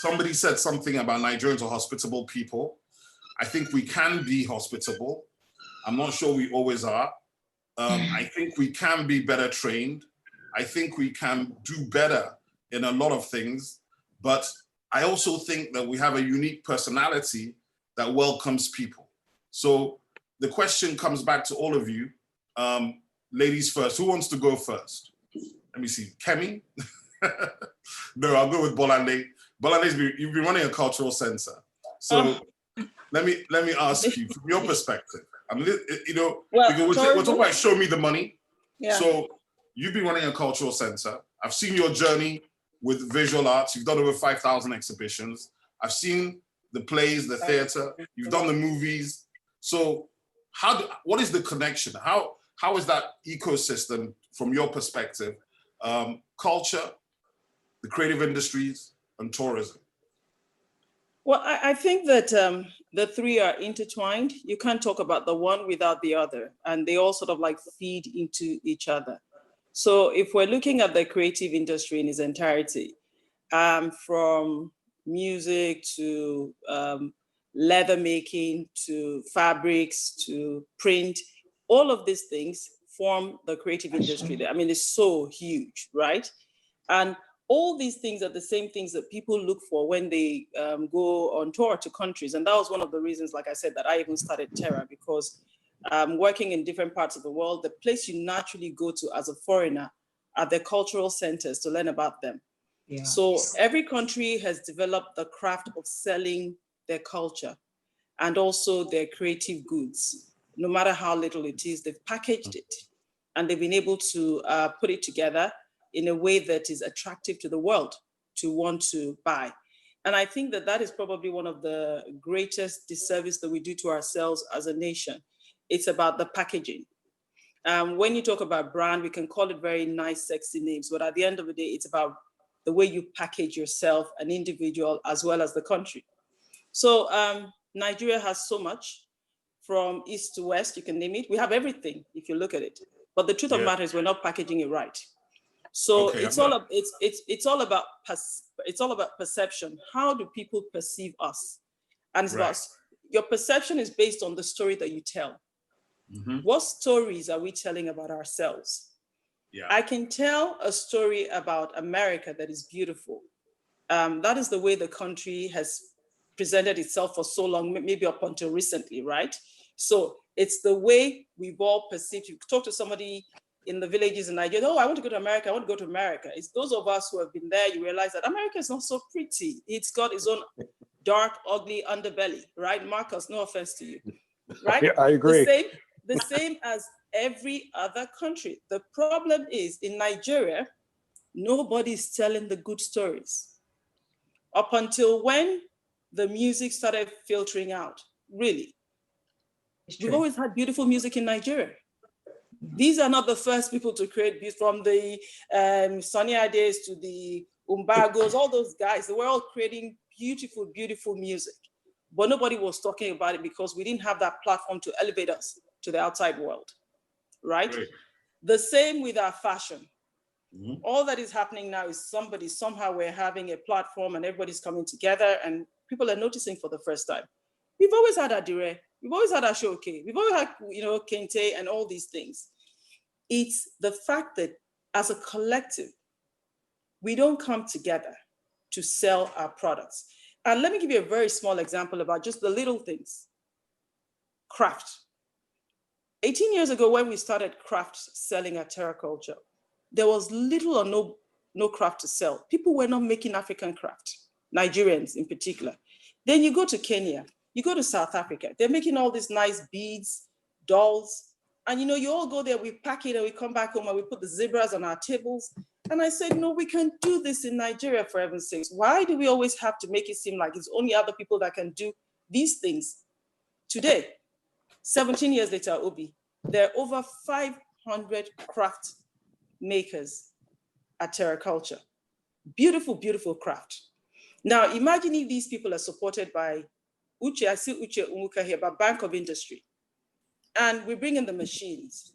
Somebody said something about Nigerians are hospitable people. I think we can be hospitable. I'm not sure we always are. I think we can be better trained. I think we can do better in a lot of things, but I also think that we have a unique personality that welcomes people. So the question comes back to all of you. Ladies first, who wants to go first? Let me see, Kemi? No, I'll go with Bolanle. Bolanle, you've been running a cultural center. So let me ask you, from your perspective, we're talking about show me the money. Yeah. So you've been running a cultural center. I've seen your journey with visual arts. You've done over 5,000 exhibitions. I've seen the plays, the theater. You've done the movies. So what is the connection? How is that ecosystem from your perspective? Culture, the creative industries, and tourism. Well, I think that the three are intertwined. You can't talk about the one without the other, and they all sort of like feed into each other. So if we're looking at the creative industry in its entirety, from music to leather making to fabrics to print, all of these things form the creative industry. I mean, it's so huge, right? And all these things are the same things that people look for when they go on tour to countries. And that was one of the reasons, like I said, that I even started Terra, because working in different parts of the world, the place you naturally go to as a foreigner are the cultural centers to learn about them. Yeah. So every country has developed the craft of selling their culture and also their creative goods. No matter how little it is, they've packaged it and they've been able to put it together in a way that is attractive to the world to want to buy. And I think that that is probably one of the greatest disservice that we do to ourselves as a nation. It's about the packaging. When you talk about brand, we can call it very nice, sexy names, but at the end of the day, it's about the way you package yourself, an individual, as well as the country. So Nigeria has so much, from east to west, you can name it. We have everything if you look at it. But the truth of the matter is we're not packaging it right. So okay, it's all about perception. How do people perceive us? And it's about your perception is based on the story that you tell. Mm-hmm. What stories are we telling about ourselves? Yeah. I can tell a story about America that is beautiful. That is the way the country has presented itself for so long, maybe up until recently, right? So it's the way we've all perceived. You talk to somebody in the villages in Nigeria, oh, I want to go to America, I want to go to America. It's those of us who have been there, you realize that America is not so pretty. It's got its own dark, ugly underbelly, right? Marcus, no offense to you, right? Yeah, I agree. The same as every other country. The problem is in Nigeria, nobody's telling the good stories. Up until when the music started filtering out, really. We've always had beautiful music in Nigeria. These are not the first people to create, from the Sunny Ades to the Umbagos, all those guys, they were all creating beautiful, beautiful music. But nobody was talking about it because we didn't have that platform to elevate us to the outside world, right? The same with our fashion. Mm-hmm. All that is happening now is somehow we're having a platform and everybody's coming together and people are noticing for the first time. We've always had Adire, we've always had Ashoke, we've always had, Kente and all these things. It's the fact that as a collective, we don't come together to sell our products. And let me give you a very small example about just the little things. Craft. 18 years ago, when we started craft selling at Terra Culture, there was little or no craft to sell. People were not making African craft, Nigerians in particular. Then you go to Kenya, you go to South Africa, they're making all these nice beads, dolls, and you all go there, we pack it and we come back home and we put the zebras on our tables. And I said, no, we can do this in Nigeria, for heaven's sakes. Why do we always have to make it seem like it's only other people that can do these things? Today, 17 years later, Obi, there are over 500 craft makers at Terra Culture. Beautiful, beautiful craft. Now, imagine if these people are supported by Uche, I see Uche Ngoka here, but Bank of Industry. And we bring in the machines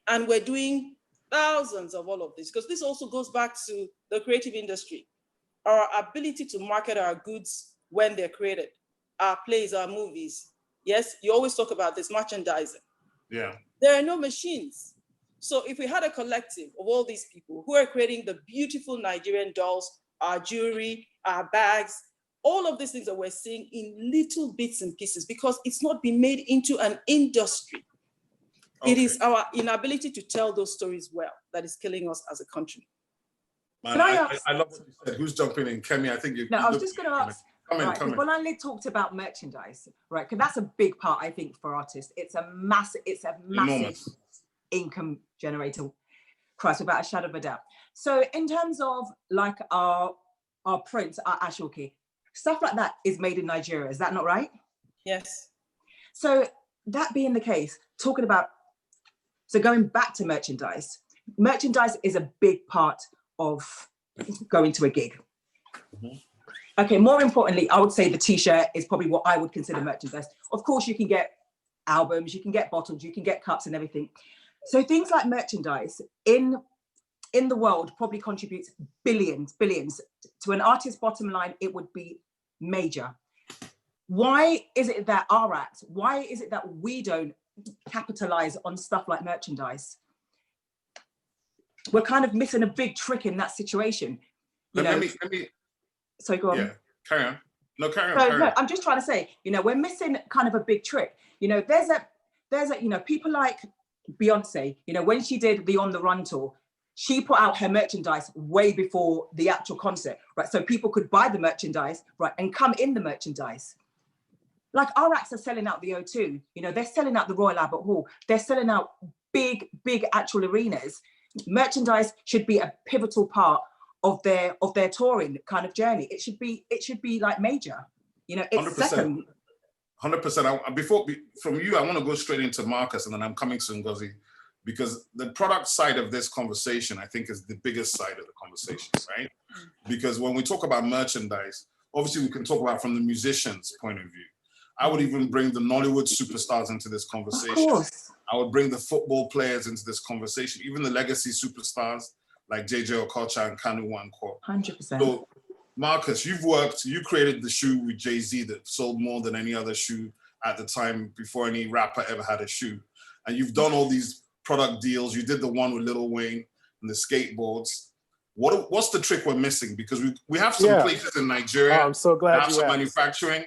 and we're doing thousands of all of this, because this also goes back to the creative industry. Our ability to market our goods when they're created, our plays, our movies. Yes, you always talk about this merchandising. Yeah. There are no machines. So if we had a collective of all these people who are creating the beautiful Nigerian dolls, our jewelry, our bags, all of these things that we're seeing in little bits and pieces, because it's not been made into an industry. Okay. It is our inability to tell those stories well that is killing us as a country. Man, I love what you said. Who's jumping in? Kemi, I think you. No, I was just going to ask. Come in. Bolanle talked about merchandise, right? Because that's a big part, I think, for artists. It's a massive Enormous income generator, Christ, without a shadow of a doubt. So in terms of like our prints, our ashoki, stuff like that is made in Nigeria. Is that not right? Yes. So that being the case, so going back to merchandise is a big part of going to a gig. Mm-hmm. Okay, more importantly, I would say the t-shirt is probably what I would consider merchandise. Of course, you can get albums, you can get bottles, you can get cups and everything. So things like merchandise in the world probably contributes billions to an artist's bottom line. It would be major. Why is it that why is it that we don't capitalize on stuff like merchandise? We're kind of missing a big trick in that situation. Let me. So go on. Yeah, carry on. No, carry on. No, I'm just trying to say, we're missing kind of a big trick. There's a, people like Beyonce, when she did the On the Run tour, she put out her merchandise way before the actual concert, right? So people could buy the merchandise, right, and come in the merchandise. Like our acts are selling out the O2, they're selling out the Royal Albert Hall, they're selling out big actual arenas. Merchandise should be a pivotal part of their touring kind of journey. It should be like major, it's 100%. Second. 100%. Before from you, I want to go straight into Marcus, and then I'm coming to Ngozi, because the product side of this conversation, I think, is the biggest side of the conversation, right? Because when we talk about merchandise, obviously we can talk about from the musician's point of view. I would even bring the Nollywood superstars into this conversation. Of course. I would bring the football players into this conversation, even the legacy superstars like JJ Okocha and Kanu Nwankwo. 100%. So, Marcus, you created the shoe with Jay-Z that sold more than any other shoe at the time before any rapper ever had a shoe. And you've done all these product deals. You did the one with Lil Wayne and the skateboards. What's the trick we're missing? Because we have some places in Nigeria. I'm so glad you have some manufacturing.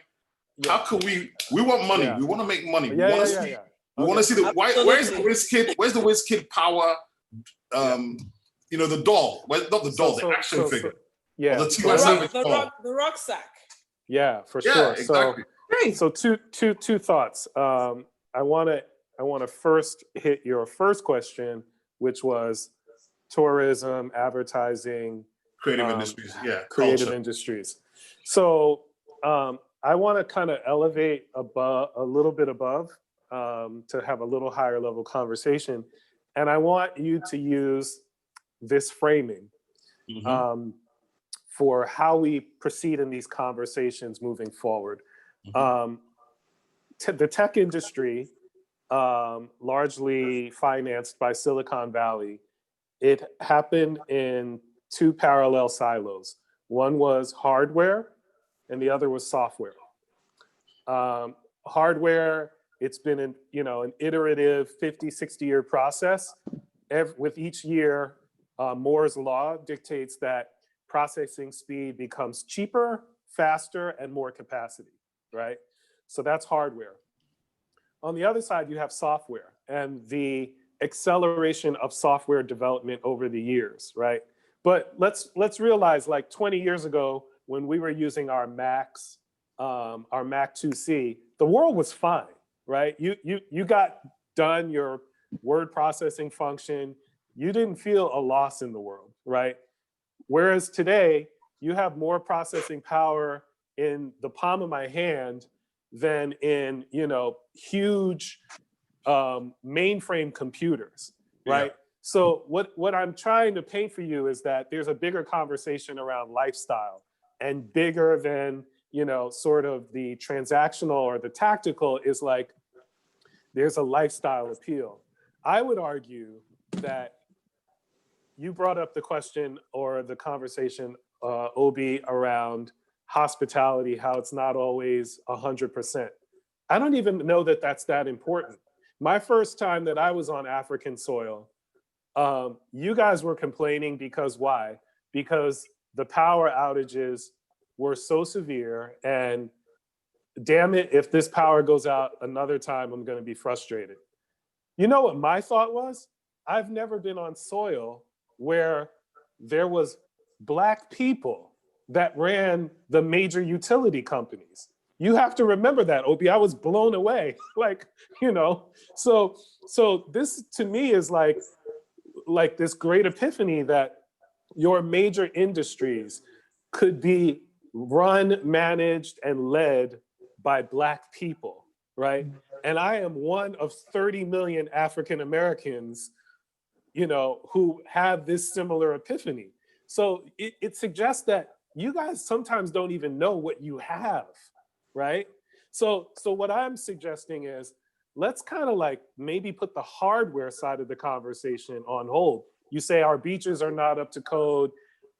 Yeah. How can we want money. Yeah. We want to make money. We want to see the where's the WizKid power? The doll. Not the doll, the action figure. The rucksack. Yeah, for sure. Yeah, exactly. So two thoughts. I want to first hit your first question, which was tourism, advertising, creative industries. Yeah, creative industries. So I want to kind of elevate a little bit above to have a little higher level conversation, and I want you to use this framing for how we proceed in these conversations moving forward. The tech industry, largely financed by Silicon Valley, it happened in two parallel silos. One was hardware and the other was software. Hardware, it's been an iterative 50, 60-year process. With each year, Moore's law dictates that processing speed becomes cheaper, faster, and more capacity, right? So that's hardware. On the other side, you have software, and the acceleration of software development over the years, right? But let's realize, like 20 years ago, when we were using our Macs, our Mac 2C, the world was fine, right? You got done your word processing function. You didn't feel a loss in the world, right? Whereas today, you have more processing power in the palm of my hand than in, you know, huge mainframe computers, right? Yeah. So what I'm trying to paint for you is that there's a bigger conversation around lifestyle, and bigger than, you know, sort of the transactional or the tactical is like, there's a lifestyle appeal. I would argue that you brought up the question or the conversation, Obi, around hospitality, how it's not always 100%. I don't even know that that's that important. My first time that I was on African soil, you guys were complaining because why? Because the power outages were so severe, and damn it, if this power goes out another time, I'm gonna be frustrated. You know what my thought was? I've never been on soil where there was Black people that ran the major utility companies. You have to remember that, Obi. I was blown away. Like, you know, so this to me is like this great epiphany that your industries industries could be run, managed, and led by Black people, right? And I am one of 30 million African Americans, you know, who have this similar epiphany. So it suggests that you guys sometimes don't even know what you have, right? So what I'm suggesting is, let's kind of like maybe put the hardware side of the conversation on hold. You say our beaches are not up to code,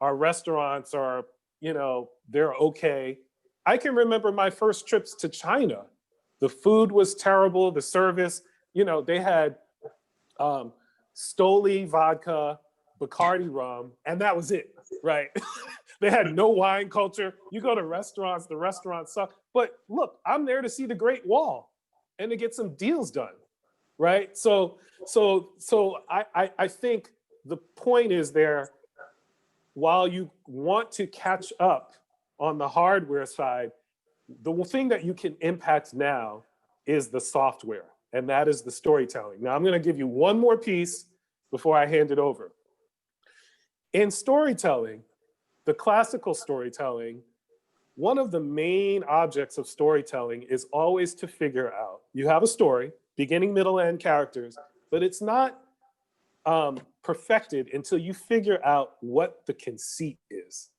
our restaurants are, you know, they're okay. I can remember my first trips to China. The food was terrible, the service, you know, they had Stoli vodka, Bacardi rum, and that was it, right? They had no wine culture. You go to restaurants, the restaurants suck. But look, I'm there to see the Great Wall and to get some deals done, right? So I think the point is there, while you want to catch up on the hardware side, the thing that you can impact now is the software, and that is the storytelling. Now I'm gonna give you one more piece before I hand it over. In storytelling, the classical storytelling, one of the main objects of storytelling is always to figure out, you have a story, beginning, middle, end characters, but it's not perfected until you figure out what the conceit is.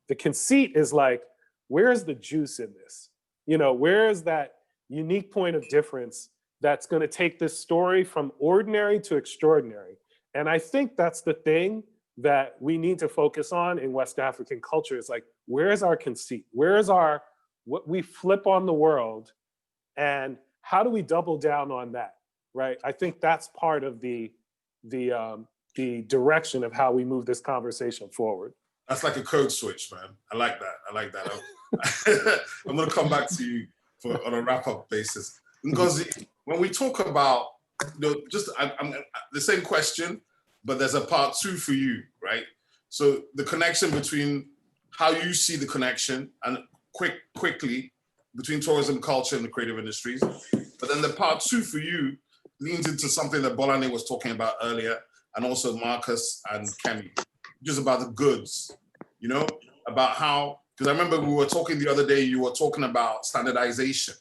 The conceit is like, where's the juice in this? You know, where is that unique point of difference that's gonna take this story from ordinary to extraordinary? And I think that's the thing that we need to focus on in West African culture. Is like, where is our conceit? Where is our, what we flip on the world, and how do we double down on that, right? I think that's part of the direction of how we move this conversation forward. That's like a code switch, man. I like that. I like that. I'm gonna come back to you on a wrap-up basis. Ngozi, when we talk about, you know, just I'm the same question, but there's a part two for you, right? So the connection between how you see the connection, and quickly between tourism, culture, and the creative industries. But then the part two for you leans into something that Bolanle was talking about earlier, and also Marcus and Kemi, just about the goods, you know, about how, because I remember we were talking the other day, you were talking about standardization.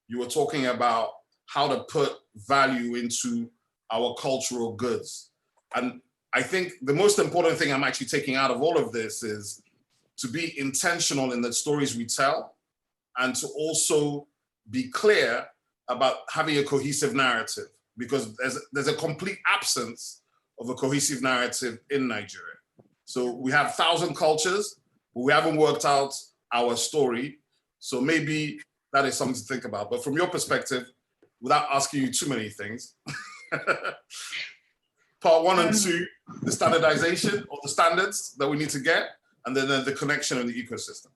You were talking about how to put value into our cultural goods. And I think the most important thing I'm actually taking out of all of this is to be intentional in the stories we tell, and to also be clear about having a cohesive narrative, because there's a complete absence of a cohesive narrative in Nigeria. So we have 1,000 cultures, but we haven't worked out our story. So maybe that is something to think about. But from your perspective, without asking you too many things, part one and two, the standardization or the standards that we need to get, and then the connection and the ecosystem.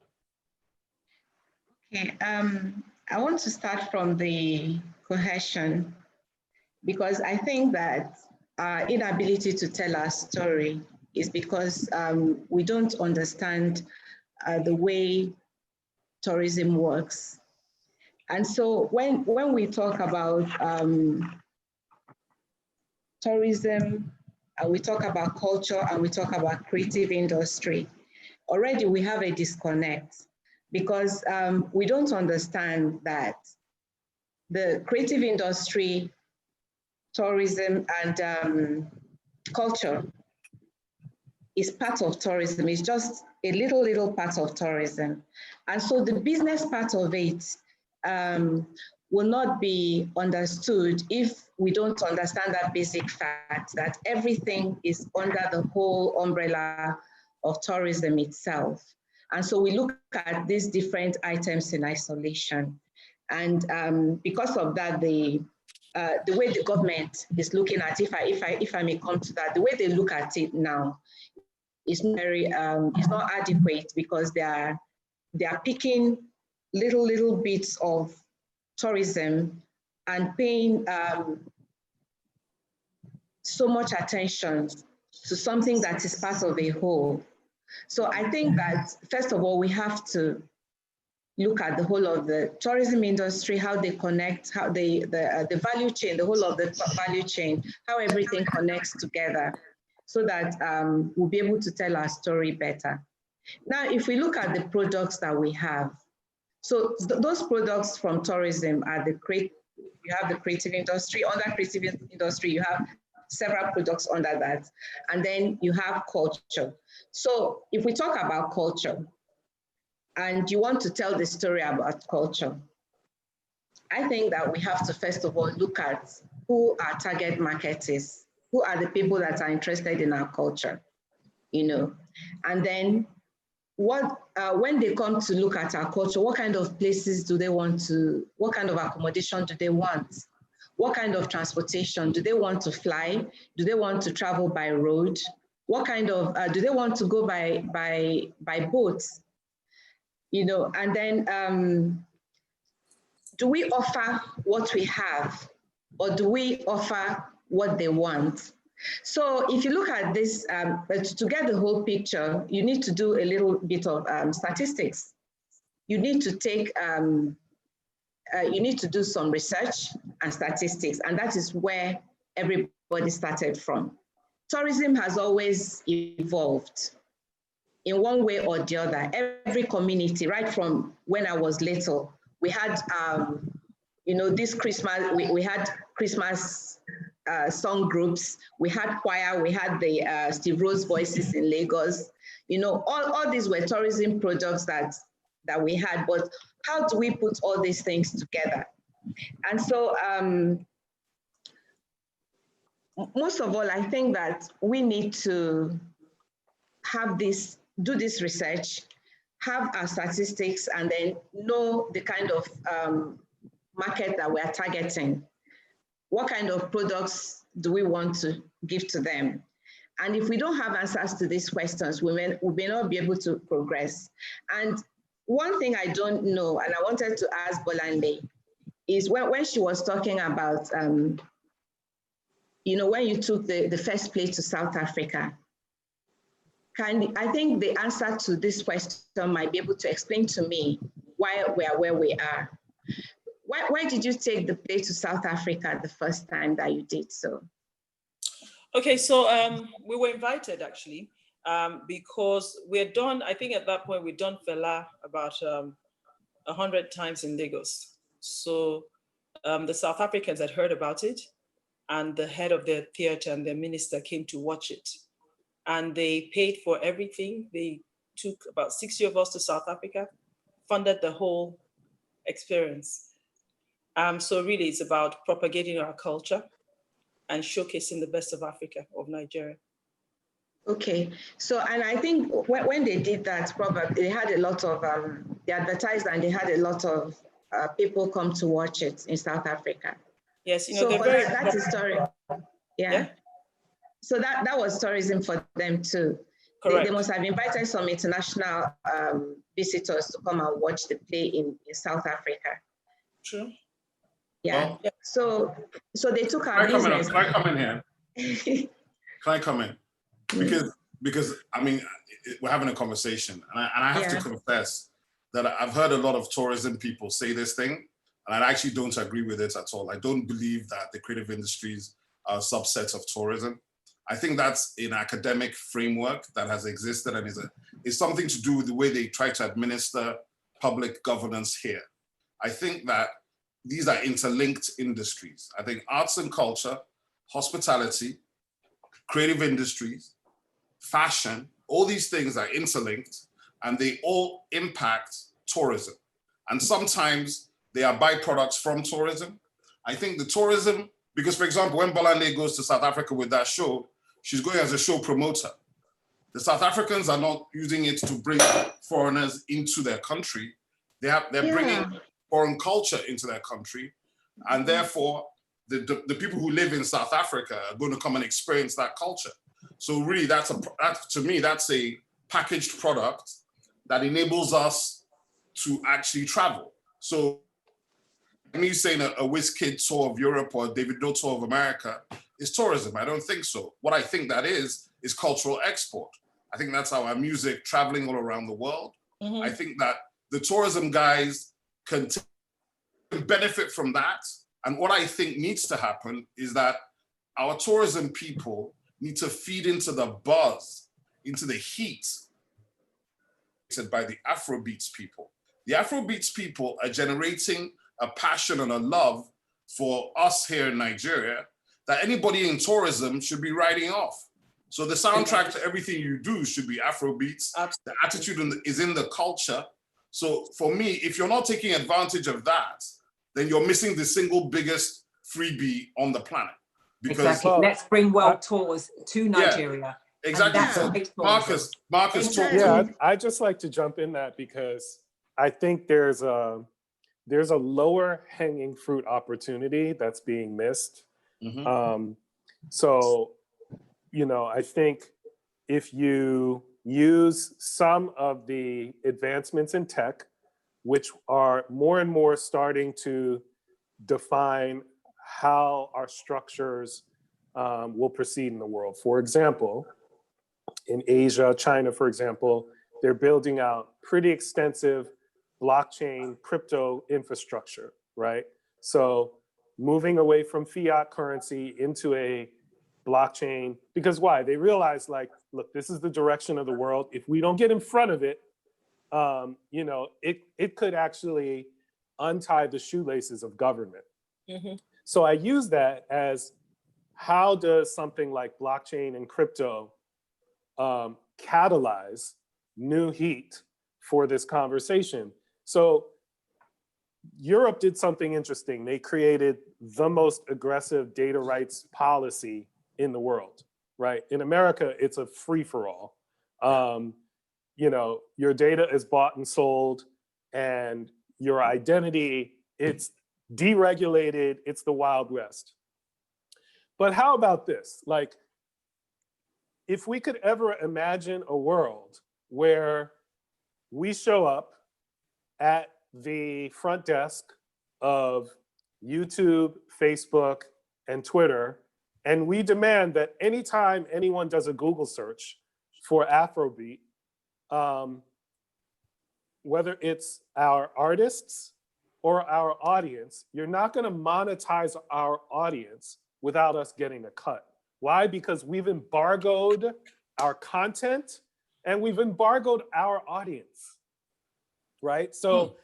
Okay, I want to start from the cohesion. because I think that our inability to tell our story is because we don't understand the way tourism works. And so when we talk about tourism, we talk about culture, and we talk about creative industry, already we have a disconnect, because we don't understand that the creative industry, tourism, and culture is part of tourism. It's just a little part of tourism. And so the business part of it will not be understood if we don't understand that basic fact that everything is under the whole umbrella of tourism itself. And so we look at these different items in isolation. And because of that, the way the government is looking at, if I may come to that, the way they look at it now is very, it's not adequate, because they are picking little bits of tourism and paying so much attention to something that is part of a whole. So I think that, first of all, we have to look at the whole of the tourism industry, how they connect, how the value chain, the whole of the value chain, how everything connects together, so that we'll be able to tell our story better. Now, if we look at the products that we have, so those products from tourism are you have the creative industry. Under creative industry, you have several products under that. And then you have culture. So if we talk about culture, and you want to tell the story about culture, I think that we have to first of all look at who our target market is, who are the people that are interested in our culture, and then when they come to look at our culture, what kind of places do they want to, what kind of accommodation do they want? What kind of transportation? Do they want to fly? Do they want to travel by road? What kind of, do they want to go by boats? And then do we offer what we have, or do we offer what they want? So if you look at this, to get the whole picture, you need to do a little bit of statistics. You need to take, you need to do some research and statistics, and that is where everybody started from. Tourism has always evolved in one way or the other. Every community, right from when I was little, we had, this Christmas, we had Christmas song groups, we had choir, we had the Steve Rose Voices in Lagos. All these were tourism products that we had, but how do we put all these things together? And so most of all, I think that we need to have this, do this research, have our statistics, and then know the kind of market that we are targeting. What kind of products do we want to give to them? And if we don't have answers to these questions, we may not be able to progress. And one thing I don't know, and I wanted to ask Bolanle, is when she was talking about, when you took the first plane to South Africa, I think the answer to this question might be able to explain to me why we are where we are. Why did you take the plane to South Africa the first time that you did so? Okay, so we were invited actually, because we're done, I think at that point we'd done Fela about 100 times in Lagos. So the South Africans had heard about it, and the head of the theater and the minister came to watch it. And they paid for everything. They took about 60 of us to South Africa, funded the whole experience. So really it's about propagating our culture and showcasing the best of Africa, of Nigeria. Okay, so, and I think when they did that, probably they had a lot of, they advertised and they had a lot of people come to watch it in South Africa. Yes, so they're very that's a story. Yeah. So that was tourism for them too. Correct. They must have invited some international visitors to come and watch the play in South Africa. True. Yeah. Well, So they took can our I come in? business. Can I come in here? Can I come in? Because I mean, we're having a conversation, and I have to confess that I've heard a lot of tourism people say this thing, and I actually don't agree with it at all. I don't believe that the creative industries are a subset of tourism. I think that's an academic framework that has existed and is something to do with the way they try to administer public governance here. I think that these are interlinked industries. I think arts and culture, hospitality, creative industries, fashion, all these things are interlinked and they all impact tourism. And sometimes they are byproducts from tourism. I think the tourism, because for example, when Bolanle goes to South Africa with that show, she's going as a show promoter. The South Africans are not using it to bring foreigners into their country. They're bringing foreign culture into their country. And therefore, the people who live in South Africa are going to come and experience that culture. So really, to me, that's a packaged product that enables us to actually travel. So me saying a WizKid tour of Europe or a David Doe tour of America is tourism. I don't think so. What I think that is cultural export. I think that's our music traveling all around the world. I think that the tourism guys can benefit from that. And what I think needs to happen is that our tourism people need to feed into the buzz, into the heat by the Afrobeats people. The Afrobeats people are generating a passion and a love for us here in Nigeria that anybody in tourism should be writing off. So the soundtrack to everything you do should be Afrobeats. The attitude is in the culture. So for me, if you're not taking advantage of that, then you're missing the single biggest freebie on the planet. Because exactly. Let's bring world tours to Nigeria. Yeah, exactly. So Marcus, talk to me. I'd just like to jump in that because I think there's a lower hanging fruit opportunity that's being missed. So, you know, I think if you use some of the advancements in tech, which are more and more starting to define how our structures will proceed in the world. For example, in Asia, China, for example, they're building out pretty extensive blockchain crypto infrastructure, right? So moving away from fiat currency into a blockchain, because why? They realize like, look, this is the direction of the world. If we don't get in front of it, you know, it could actually untie the shoelaces of government. So I use that as how does something like blockchain and crypto catalyze new heat for this conversation? So Europe did something interesting. They created the most aggressive data rights policy in the world, right? In America, it's a free-for-all. You know, your data is bought and sold, and your identity, it's deregulated, it's the Wild West. But how about this? Like, if we could ever imagine a world where we show up at the front desk of YouTube, Facebook, and Twitter, and we demand that anytime anyone does a Google search for Afrobeat, whether it's our artists or our audience, you're not gonna monetize our audience without us getting a cut. Why? Because we've embargoed our content and we've embargoed our audience, right? So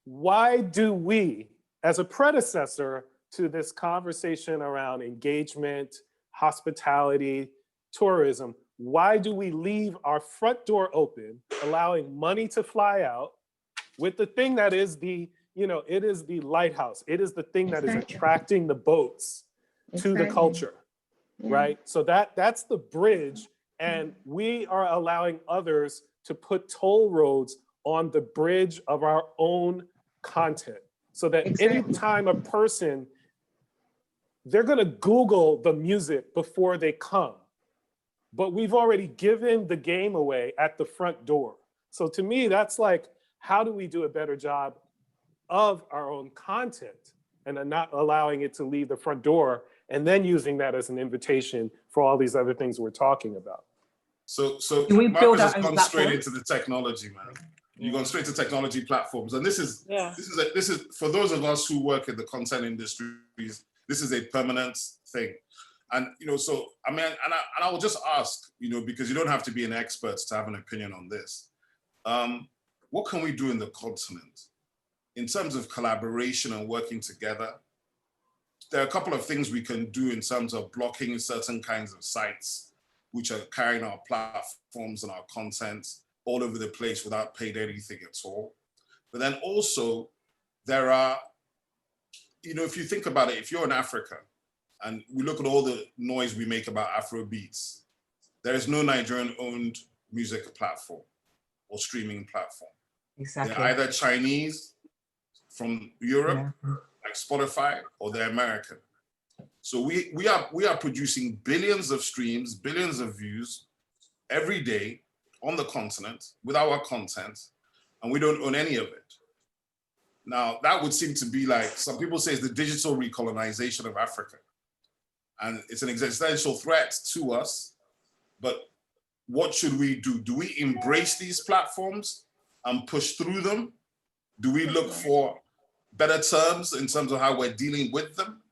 why do we, as a predecessor to this conversation around engagement, hospitality, tourism, why do we leave our front door open, allowing money to fly out with the thing that is the, you know, it is the lighthouse. It is the thing that is attracting the boats to the culture, right? So that's the bridge. And we are allowing others to put toll roads on the bridge of our own content. So that anytime a person, they're gonna Google the music before they come. But we've already given the game away at the front door. So to me, that's like, how do we do a better job of our own content? and not allowing it to leave the front door, and then using that as an invitation for all these other things we're talking about. So Do we build Marcus has our own gone straight platforms? into the technology, man. You've gone straight to technology platforms, and this is Yeah. this is for those of us who work in the content industries. This is a permanent thing, and you know. So I mean, and I will just ask, you know, because you don't have to be an expert to have an opinion on this. What can we do in the continent in terms of collaboration and working together? There are a couple of things we can do in terms of blocking certain kinds of sites which are carrying our platforms and our content all over the place without paying anything at all. But then also there are, you know, if you think about it, if you're in Africa and we look at all the noise we make about Afro beats, there is no Nigerian owned music platform or streaming platform. Exactly. They're either Chinese from Europe, Yeah. like Spotify, or they're American. So we are producing billions of streams, billions of views every day on the continent with our content, and we don't own any of it. Now, that would seem to be like, some people say it's the digital recolonization of Africa. And it's an existential threat to us, but what should we do? Do we embrace these platforms and push through them? Do we look for better terms in terms of how we're dealing with them?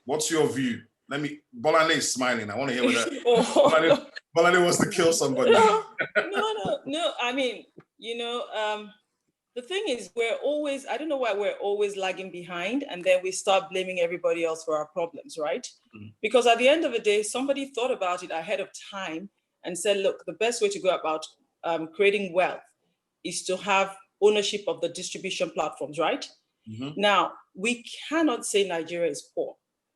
What's your view? Bolanle is smiling. I want to hear what that. Bolanle wants to kill somebody. No. I mean, you know, the thing is, we're always, I don't know why we're always lagging behind, and then we start blaming everybody else for our problems, right? Mm-hmm. Because at the end of the day, somebody thought about it ahead of time and said, look, the best way to go about creating wealth is to have ownership of the distribution platforms, right? Mm-hmm. Now, we cannot say Nigeria is poor.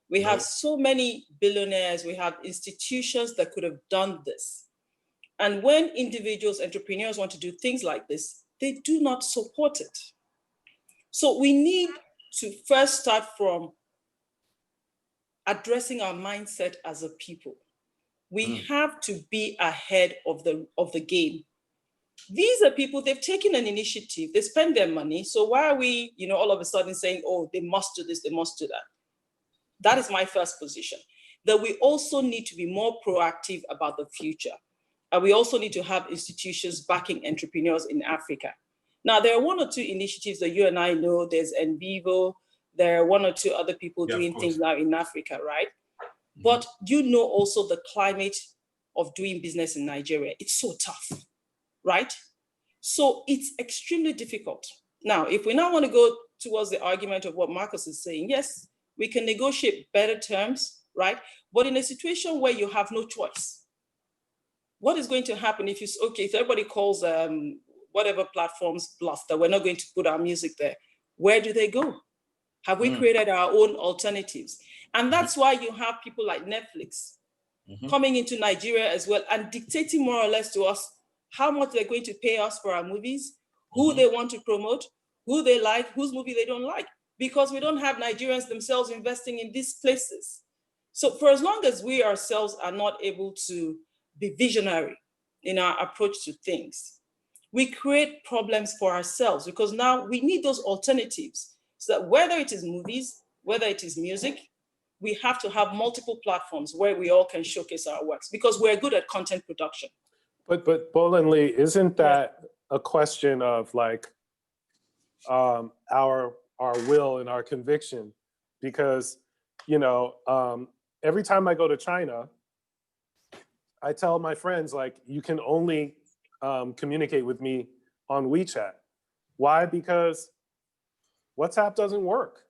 We have so many billionaires, we have institutions that could have done this. And when individuals, entrepreneurs want to do things like this, they do not support it. So we need to first start from addressing our mindset as a people. We have to be ahead of the game. These are people, they've taken an initiative, they spend their money. So why are we, you know, all of a sudden saying, oh, they must do this, they must do that? That is my first position, that we also need to be more proactive about the future. And we also need to have institutions backing entrepreneurs in Africa. Now, there are one or two initiatives that you and I know. There's NVivo, there are one or two other people doing things now in Africa, right? Mm-hmm. But you know also the climate of doing business in Nigeria. It's so tough, right? So it's extremely difficult. Now, if we now want to go towards the argument of what Marcus is saying, yes, we can negotiate better terms, right? But in a situation where you have no choice, what is going to happen if if everybody calls whatever platforms bluff that we're not going to put our music there, where do they go? Have we created our own alternatives? And that's why you have people like Netflix coming into Nigeria as well and dictating more or less to us how much they're going to pay us for our movies, who they want to promote, who they like, whose movie they don't like, because we don't have Nigerians themselves investing in these places. So for as long as we ourselves are not able to be visionary in our approach to things, we create problems for ourselves, because now we need those alternatives, so that whether it is movies, whether it is music, we have to have multiple platforms where we all can showcase our works, because we're good at content production. But Bolanle, isn't that a question of like our will and our conviction? Because, you know, every time I go to China, I tell my friends, like, you can only communicate with me on WeChat. Why? Because WhatsApp doesn't work.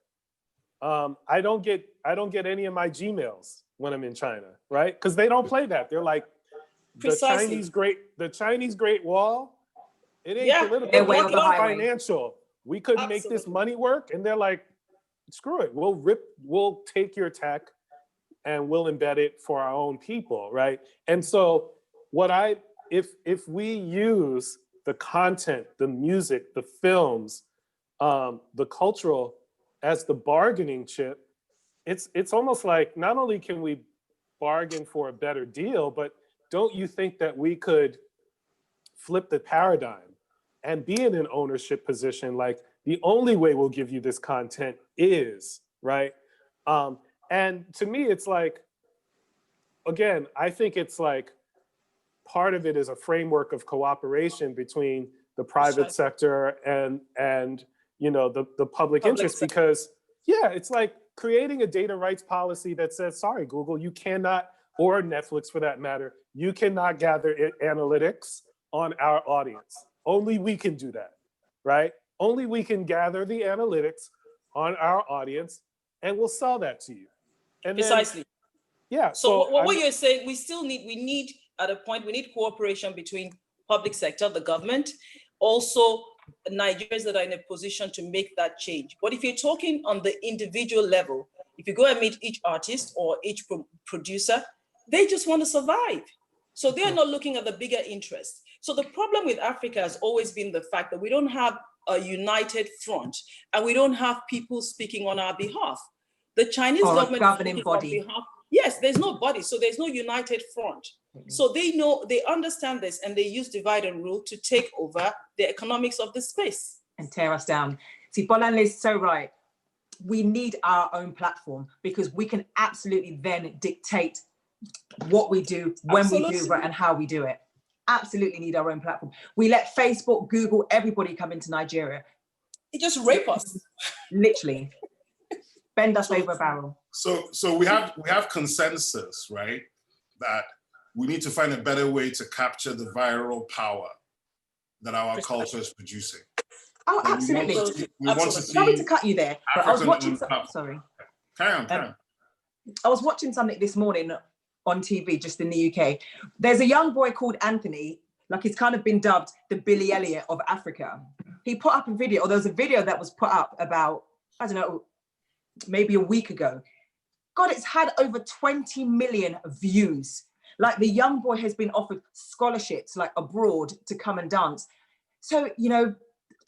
I don't get any of my Gmails when I'm in China, right? Because they don't play that. They're like, the Chinese Great Wall, it ain't political, it's financial. We couldn't make this money work. And they're like, screw it, we'll take your tech and we'll embed it for our own people, right? And so if we use the content, the music, the films, the cultural as the bargaining chip, it's almost like not only can we bargain for a better deal, but don't you think that we could flip the paradigm and be in an ownership position? Like, the only way we'll give you this content is right? And to me, it's like, again, I think it's like part of it is a framework of cooperation between the private sector and you know the public interest, because yeah, it's like creating a data rights policy that says, sorry, Google, you cannot, or Netflix for that matter, you cannot gather analytics on our audience. Only we can do that, right? Only we can gather the analytics on our audience and we'll sell that to you. And Precisely. Then, yeah. So what you're saying, we need at a point, we need cooperation between public sector, the government, also Nigerians that are in a position to make that change. But if you're talking on the individual level, if you go and meet each artist or each producer, they just want to survive. So they're not looking at the bigger interest. So the problem with Africa has always been the fact that we don't have a united front and we don't have people speaking on our behalf. The Chinese government governing body. Yes, there's no body, so there's no united front. So they know, they understand this, and they use divide and rule to take over the economics of the space. And tear us down. See, Bolanle is so right. We need our own platform because we can absolutely then dictate what we do, when we do, right, and how we do it. Absolutely need our own platform. We let Facebook, Google, everybody come into Nigeria. It just rape us. Literally. Bend us over a barrel. So we have consensus, right? That we need to find a better way to capture the viral power that our culture is producing. Oh, absolutely. We want to see. Sorry to cut you there, but I was watching. Sorry. Carry on. I was watching something this morning on TV, just in the UK. There's a young boy called Anthony, like he's kind of been dubbed the Billy Elliot of Africa. He put up a video, or there was a video that was put up about, I don't know, maybe a week ago. God, it's had over 20 million views. Like the young boy has been offered scholarships like abroad to come and dance. So, you know,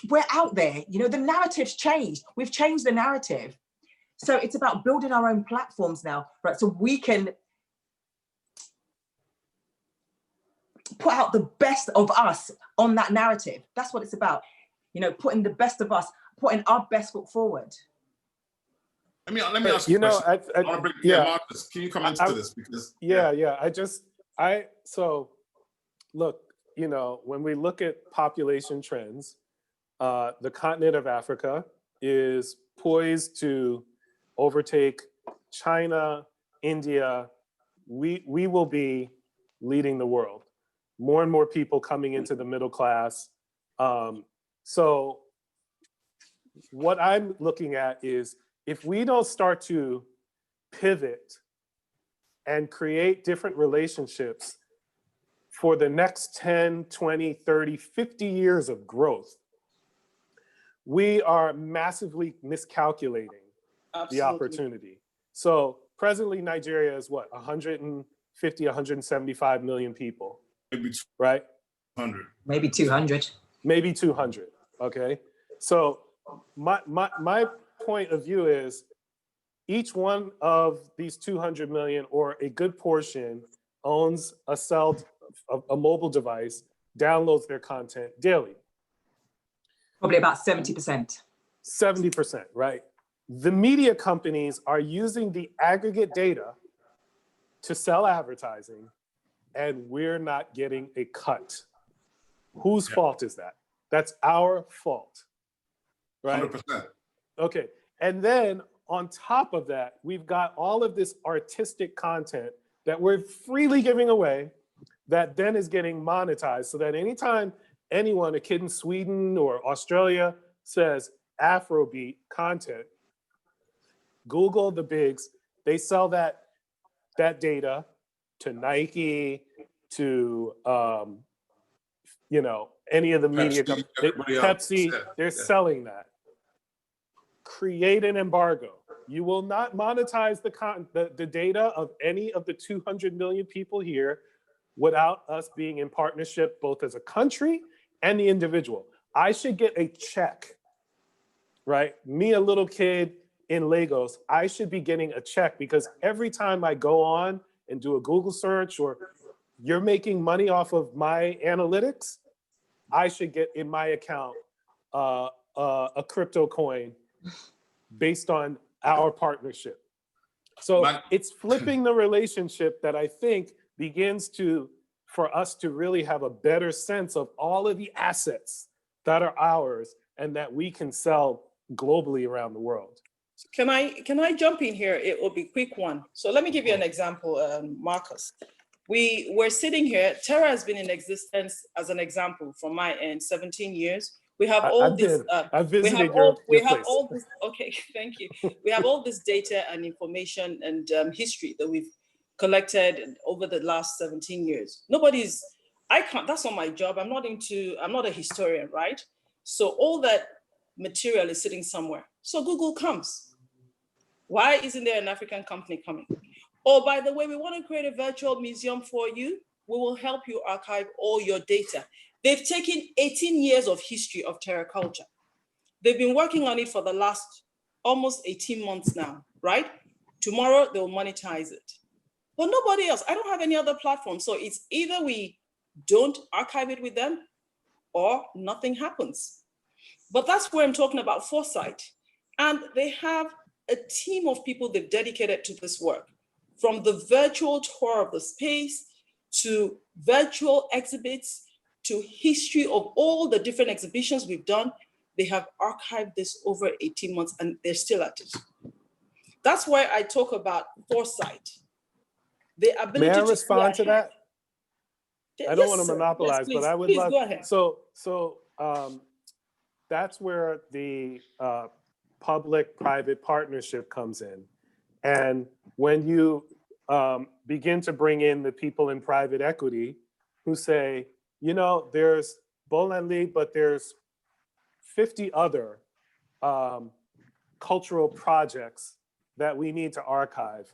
we're out there, you know, the narrative's changed. We've changed the narrative. So it's about building our own platforms now, right? So we can put out the best of us on that narrative. That's what it's about. You know, putting the best of us, putting our best foot forward. Let me ask you a question. I want to bring, Marcus, can you come into this? Because so look, you know, when we look at population trends, the continent of Africa is poised to overtake China, India. We will be leading the world. More and more people coming into the middle class. So what I'm looking at is, if we don't start to pivot and create different relationships for the next 10, 20, 30, 50 years of growth, we are massively miscalculating the opportunity. So presently Nigeria is what, 150, 175 million people, maybe right? 200. Maybe 200. Maybe 200, okay? So my point of view is each one of these 200 million, or a good portion, owns a mobile device, downloads their content daily. Probably about 70%. 70%, right? The media companies are using the aggregate data to sell advertising, and we're not getting a cut. Whose fault is that? That's our fault, right? 100%. Okay, and then on top of that, we've got all of this artistic content that we're freely giving away that then is getting monetized, so that anytime anyone, a kid in Sweden or Australia, says Afrobeat content, Google, the bigs, they sell that data to Nike, to you know, any of the media companies, Pepsi, they're selling that. Create an embargo. You will not monetize the data of any of the 200 million people here without us being in partnership, both as a country and the individual. I should get a check, right? Me, a little kid in Lagos, I should be getting a check, because every time I go on and do a Google search, or you're making money off of my analytics, I should get in my account a crypto coin based on our partnership. So it's flipping the relationship that I think begins for us to really have a better sense of all of the assets that are ours and that we can sell globally around the world. Can I jump in here? It will be a quick one. So let me give you an example, Marcus. We're sitting here. Terra has been in existence, as an example, from my end, 17 years. We have all this. I've visited your place. All this. Okay, thank you. We have all this data and information and history that we've collected over the last 17 years. That's not my job. I'm not a historian, right? So all that material is sitting somewhere. So Google comes. Why isn't there an African company coming? Oh, by the way, we want to create a virtual museum for you. We will help you archive all your data. They've taken 18 years of history of Terra culture. They've been working on it for the last almost 18 months now, right? Tomorrow they'll monetize it. But nobody else. I don't have any other platform. So it's either we don't archive it with them or nothing happens. But that's where I'm talking about foresight. And they have a team of people they've dedicated to this work, from the virtual tour of the space to virtual exhibits to history of all the different exhibitions we've done. They have archived this over 18 months and they're still at it. That's why I talk about foresight. The ability May I to respond to that? I don't want to sir. monopolize, yes, but I would please love. Go ahead. So that's where the public-private partnership comes in, and when you begin to bring in the people in private equity who say, you know, there's Bolanle, but there's 50 other cultural projects that we need to archive.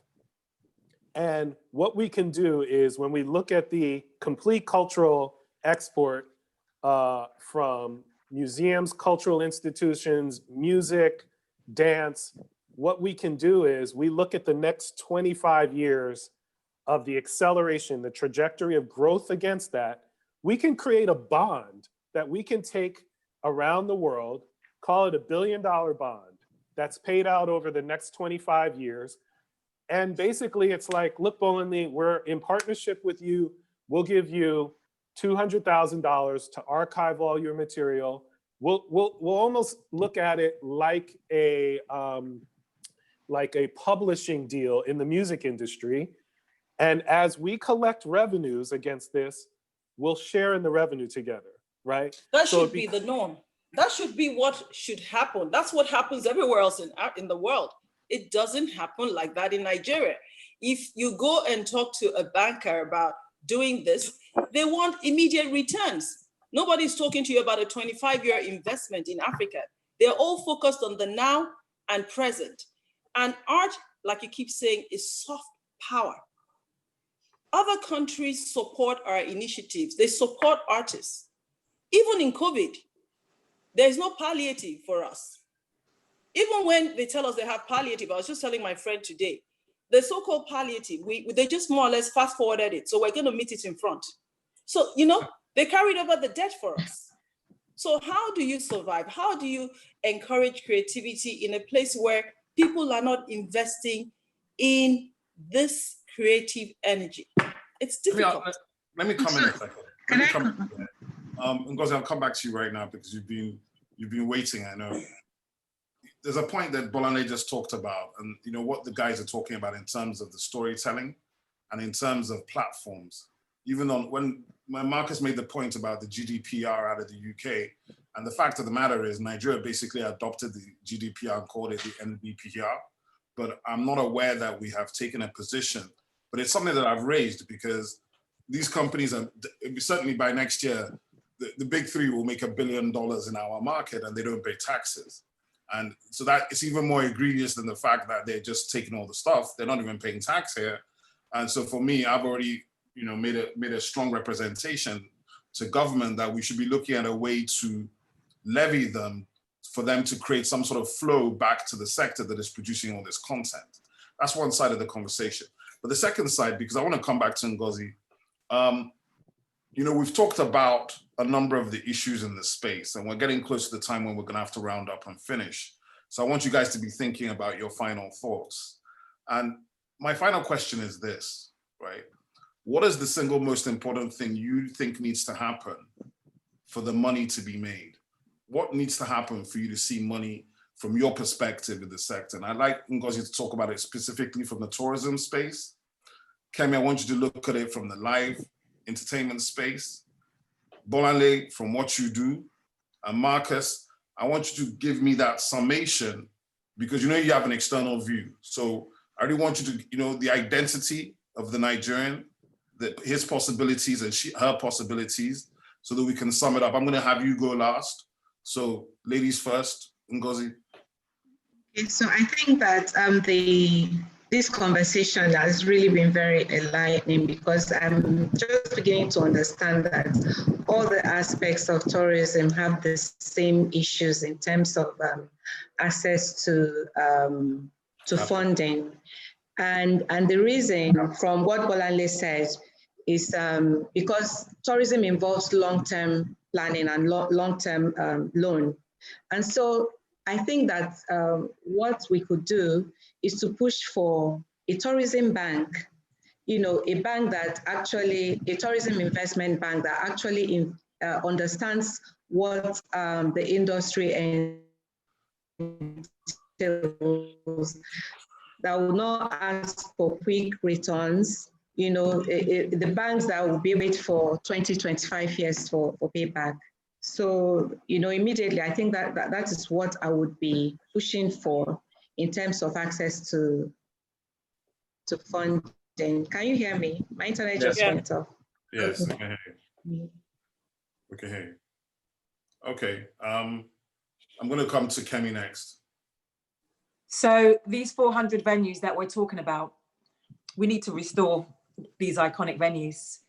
And what we can do is when we look at the complete cultural export from museums, cultural institutions, music, dance, what we can do is we look at the next 25 years of the acceleration, the trajectory of growth against that. We can create a bond that we can take around the world, call it $1 billion bond that's paid out over the next 25 years. And basically it's like, look, Bolanle, we're in partnership with you. We'll give you $200,000 to archive all your material. We'll almost look at it like a publishing deal in the music industry. And as we collect revenues against this, we'll share in the revenue together, right? That should be the norm. That should be what should happen. That's what happens everywhere else in the world. It doesn't happen like that in Nigeria. If you go and talk to a banker about doing this, they want immediate returns. Nobody's talking to you about a 25-year investment in Africa. They're all focused on the now and present. And art, like you keep saying, is soft power. Other countries support our initiatives. They support artists. Even in COVID, there's no palliative for us. Even when they tell us they have palliative, I was just telling my friend today, the so-called palliative, they just more or less fast forwarded it. So we're going to meet it in front. So, you know, they carried over the debt for us. So how do you survive? How do you encourage creativity in a place where people are not investing in this creative energy? It's difficult. Let me come in a second. Ngozi, I'll come back to you right now because you've been waiting, I know. There's a point that Bolanle just talked about, and you know what the guys are talking about in terms of the storytelling and in terms of platforms. Even on when Marcus made the point about the GDPR out of the UK, and the fact of the matter is Nigeria basically adopted the GDPR and called it the NBPR, but I'm not aware that we have taken a position. But it's something that I've raised because these companies are, certainly by next year, the big three will make $1 billion in our market and they don't pay taxes. And so that it's even more egregious than the fact that they're just taking all the stuff. They're not even paying tax here. And so for me, I've already, you know, made a strong representation to government that we should be looking at a way to levy them for them to create some sort of flow back to the sector that is producing all this content. That's one side of the conversation. But the second side, because I want to come back to Ngozi, you know, we've talked about a number of the issues in the space, and we're getting close to the time when we're going to have to round up and finish. So I want you guys to be thinking about your final thoughts. And my final question is this, right? What is the single most important thing you think needs to happen for the money to be made? What needs to happen for you to see money from your perspective in the sector? And I'd like Ngozi to talk about it specifically from the tourism space. Kemi, I want you to look at it from the live entertainment space. Bolanle, from what you do. And Marcus, I want you to give me that summation, because you know you have an external view. So I really want you to, you know, the identity of the Nigerian, his possibilities and her possibilities, so that we can sum it up. I'm going to have you go last. So ladies first, Ngozi. Okay, so I think that this conversation has really been very enlightening, because I'm just beginning to understand that all the aspects of tourism have the same issues in terms of access to funding. And the reason, from what Bolanle said, is because tourism involves long-term planning and long-term loan. And so I think that what we could do is to push for a tourism bank, you know, a bank that actually, a tourism investment bank that actually understands what the industry entails, that will not ask for quick returns, you know, the banks that will be wait for 20, 25 years for payback. So, you know, immediately, I think that is what I would be pushing for in terms of access to funding. Can you hear me? My internet just went off. Yes, I can hear you. We can hear you. Okay, I'm going to come to Kemi next. So these 400 venues that we're talking about, we need to restore these iconic venues.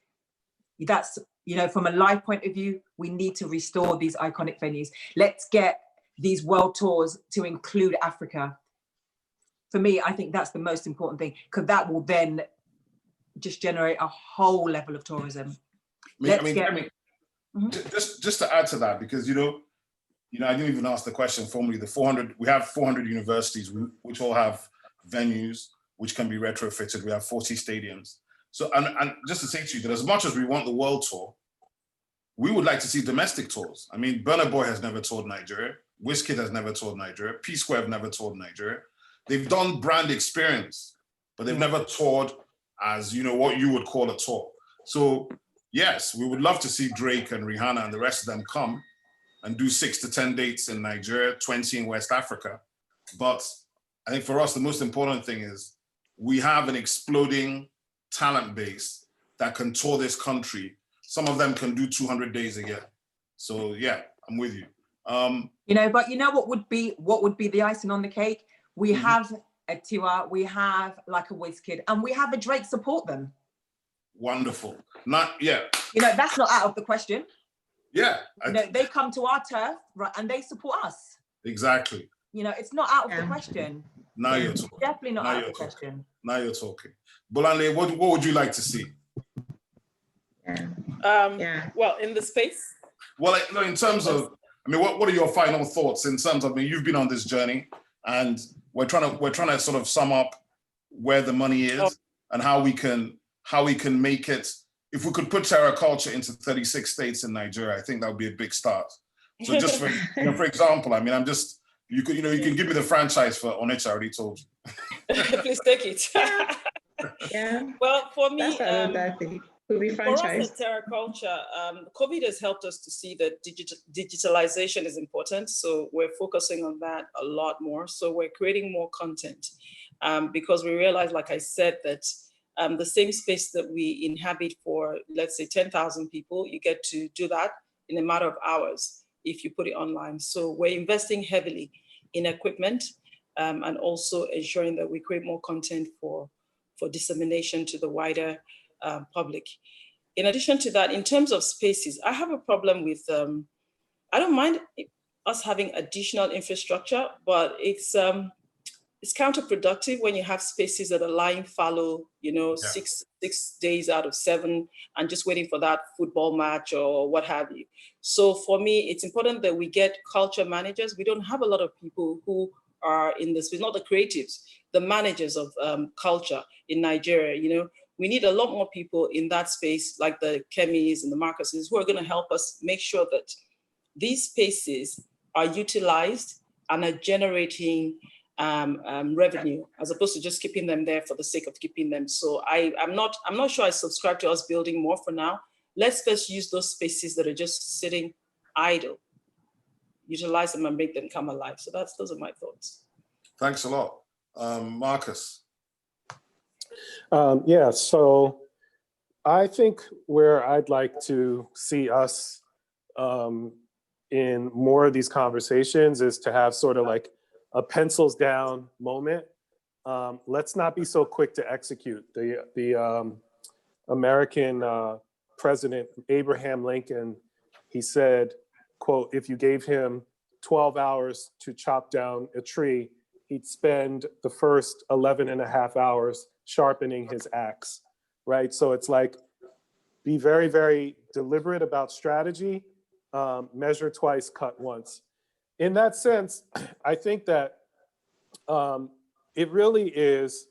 That's, you know, from a live point of view, we need to restore these iconic venues. Let's get these world tours to include Africa. For me, I think that's the most important thing, because that will then just generate a whole level of tourism. Kemi, just to add to that, because, you know, I didn't even ask the question formally. We have 400 universities, which all have venues which can be retrofitted. We have 40 stadiums. So, and just to say to you that as much as we want the world tour, we would like to see domestic tours. I mean, Burna Boy has never toured Nigeria. Wizkid has never toured Nigeria. P-Square have never toured Nigeria. They've done brand experience, but they've never toured as, you know, what you would call a tour. So yes, we would love to see Drake and Rihanna and the rest of them come and do 6 to 10 dates in Nigeria, 20 in West Africa. But I think for us, the most important thing is we have an exploding talent base that can tour this country. Some of them can do 200 days a year. So yeah, I'm with you. You know, but you know what would be the icing on the cake? We have a Tiwa, we have like a Wizkid, and we have a Drake support them. Wonderful. You know, that's not out of the question. Yeah. You know, they come to our turf, right, and they support us. Exactly. You know, it's not out of the question. Now you're talking. Definitely not out of the question. Now you're talking. Bolanle, what would you like to see? Well, in the space? Well, in terms of, I mean, what are your final thoughts in terms of, I mean, you've been on this journey, and we're trying to sort of sum up where the money is and how we can make it. If we could put Terra culture into 36 states in Nigeria, I think that would be a big start. So just for, for example, I mean, you can give me the franchise for Onitsha, I already told you. Please take it. Yeah. Well, for me, that thing. Could be for us franchised. at Terra Culture, COVID has helped us to see that digitalization is important. So we're focusing on that a lot more. So we're creating more content because we realize, like I said, that the same space that we inhabit for, let's say, 10,000 people, you get to do that in a matter of hours if you put it online. So we're investing heavily in equipment and also ensuring that we create more content for dissemination to the wider public. In addition to that, in terms of spaces, I have a problem with, I don't mind us having additional infrastructure, but it's counterproductive when you have spaces that are lying fallow, you know, 6 days out of 7 and just waiting for that football match or what have you. So for me, it's important that we get culture managers. We don't have a lot of people who are in this space, not the creatives, the managers of culture in Nigeria. You know, we need a lot more people in that space, like the Kemis and the Marcuses, who are going to help us make sure that these spaces are utilized and are generating revenue, as opposed to just keeping them there for the sake of keeping them. So I'm not sure I subscribe to us building more for now. Let's first use those spaces that are just sitting idle, utilize them and make them come alive. So those are my thoughts. Thanks a lot. Marcus. Yeah, so I think where I'd like to see us in more of these conversations is to have sort of like a pencils down moment. Let's not be so quick to execute. The American President Abraham Lincoln, he said, quote, if you gave him 12 hours to chop down a tree, he'd spend the first 11 and a half hours sharpening his axe, right? So it's like, be very, very deliberate about strategy, measure twice, cut once. In that sense, I think that it really is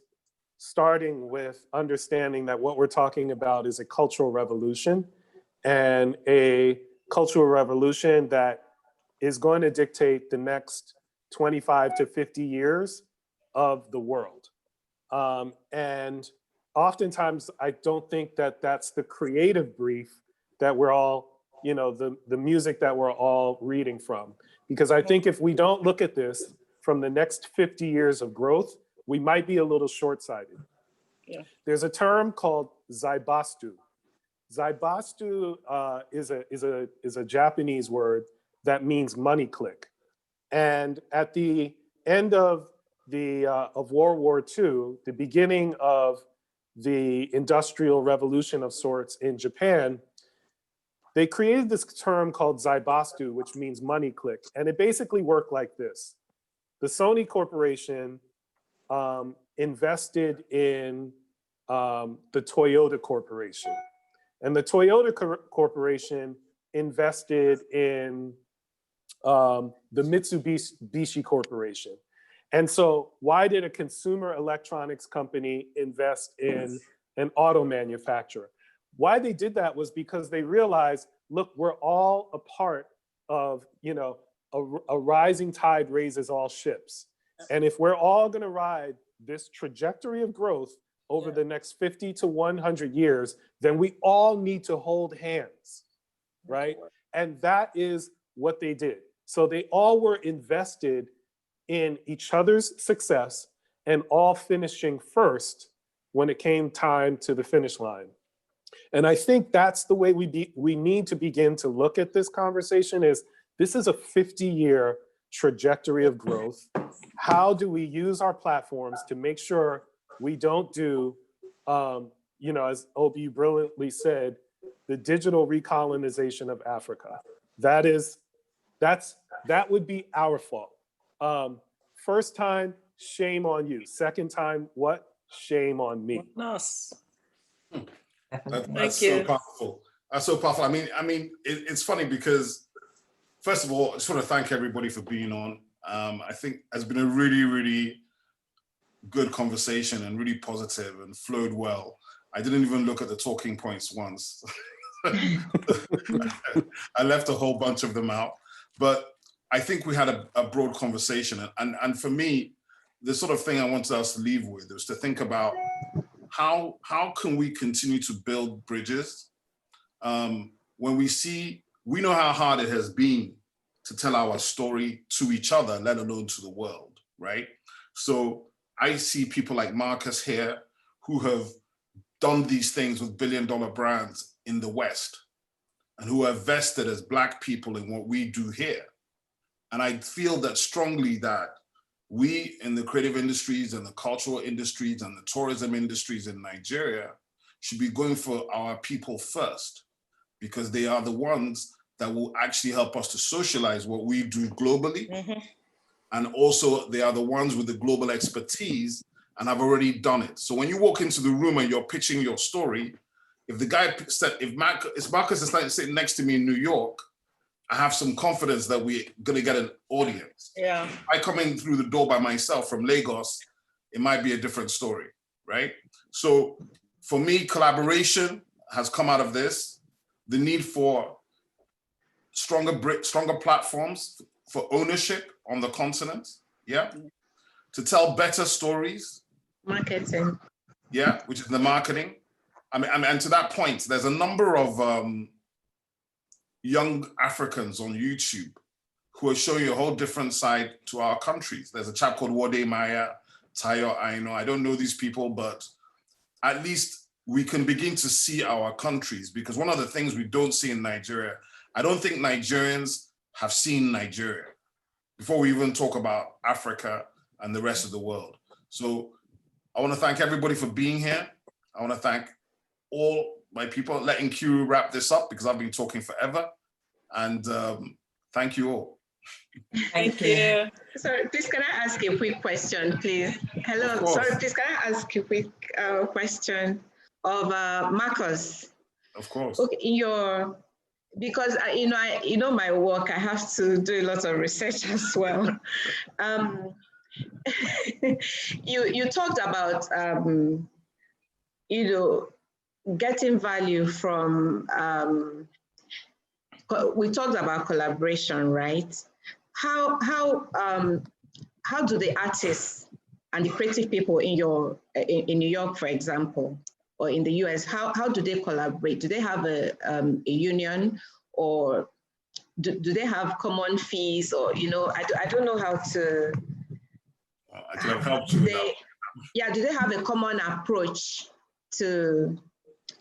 starting with understanding that what we're talking about is a cultural revolution, and a cultural revolution that is going to dictate the next 25 to 50 years of the world. And oftentimes, I don't think that that's the creative brief that we're all, you know, the music that we're all reading from. Because I think if we don't look at this from the next 50 years of growth, we might be a little short-sighted. Yeah. There's a term called zaibastu. Zaibastu is a Japanese word that means money click. And at the end of World War II, the beginning of the Industrial Revolution of sorts in Japan, they created this term called zaibastu, which means money click. And it basically worked like this. The Sony Corporation invested in the Toyota Corporation. And the Toyota Corporation invested in the Mitsubishi Corporation. And so why did a consumer electronics company invest in an auto manufacturer? Why they did that was because they realized, look, we're all a part of, you know, a rising tide raises all ships. And if we're all going to ride this trajectory of growth over the next 50 to 100 years, then we all need to hold hands, right? And that is what they did. So they all were invested in each other's success and all finishing first when it came time to the finish line. And I think that's the way we need to begin to look at this conversation. Is this is a 50-year trajectory of growth. How do we use our platforms to make sure we don't do, you know, as Obi brilliantly said, the digital recolonization of Africa? That would be our fault. First time, shame on you. Second time, what? Shame on me. Nice. That's so powerful. That's so powerful. I mean, it's funny because, first of all, I just want to thank everybody for being on. I think it's been a really, really good conversation and really positive and flowed well. I didn't even look at the talking points once. I left a whole bunch of them out, but I think we had a broad conversation. And for me, the sort of thing I wanted us to leave with was to think about how can we continue to build bridges when we know how hard it has been to tell our story to each other, let alone to the world, right? So I see people like Marcus here who have done these things with billion-dollar brands in the West and who are vested as Black people in what we do here. And I feel that strongly that we in the creative industries and the cultural industries and the tourism industries in Nigeria should be going for our people first, because they are the ones that will actually help us to socialize what we do globally. Mm-hmm. And also they are the ones with the global expertise and have already done it. So when you walk into the room and you're pitching your story, if the guy said, if Marcus is sitting next to me in New York I have some confidence that we're gonna get an audience. Yeah. If I come in through the door by myself from Lagos, it might be a different story, right? So for me, collaboration has come out of this. The need for stronger platforms for ownership on the continent, yeah? To tell better stories. Marketing. Yeah, which is the marketing. I mean, and to that point, there's a number of young Africans on YouTube who are showing you a whole different side to our countries. There's a chap called Wode Maya, Tayo Aino. I don't know these people, but at least we can begin to see our countries, because one of the things we don't see in Nigeria, I don't think Nigerians have seen Nigeria before we even talk about Africa and the rest of the world. So I want to thank everybody for being here. I want to thank all my people, letting Q wrap this up because I've been talking forever. And thank you all. Thank you. Sorry, please can I ask a quick question, please? Hello, sorry, please can I ask a quick question of Marcus? Of course. Okay, because you know my work, I have to do a lot of research as well. You talked about getting value from. We talked about collaboration, right? How do the artists and the creative people in New York, for example, or in the US, how do they collaborate? Do they have a union, or do they have common fees, or I don't know how to. I could have helped you with that. Yeah, do they have a common approach to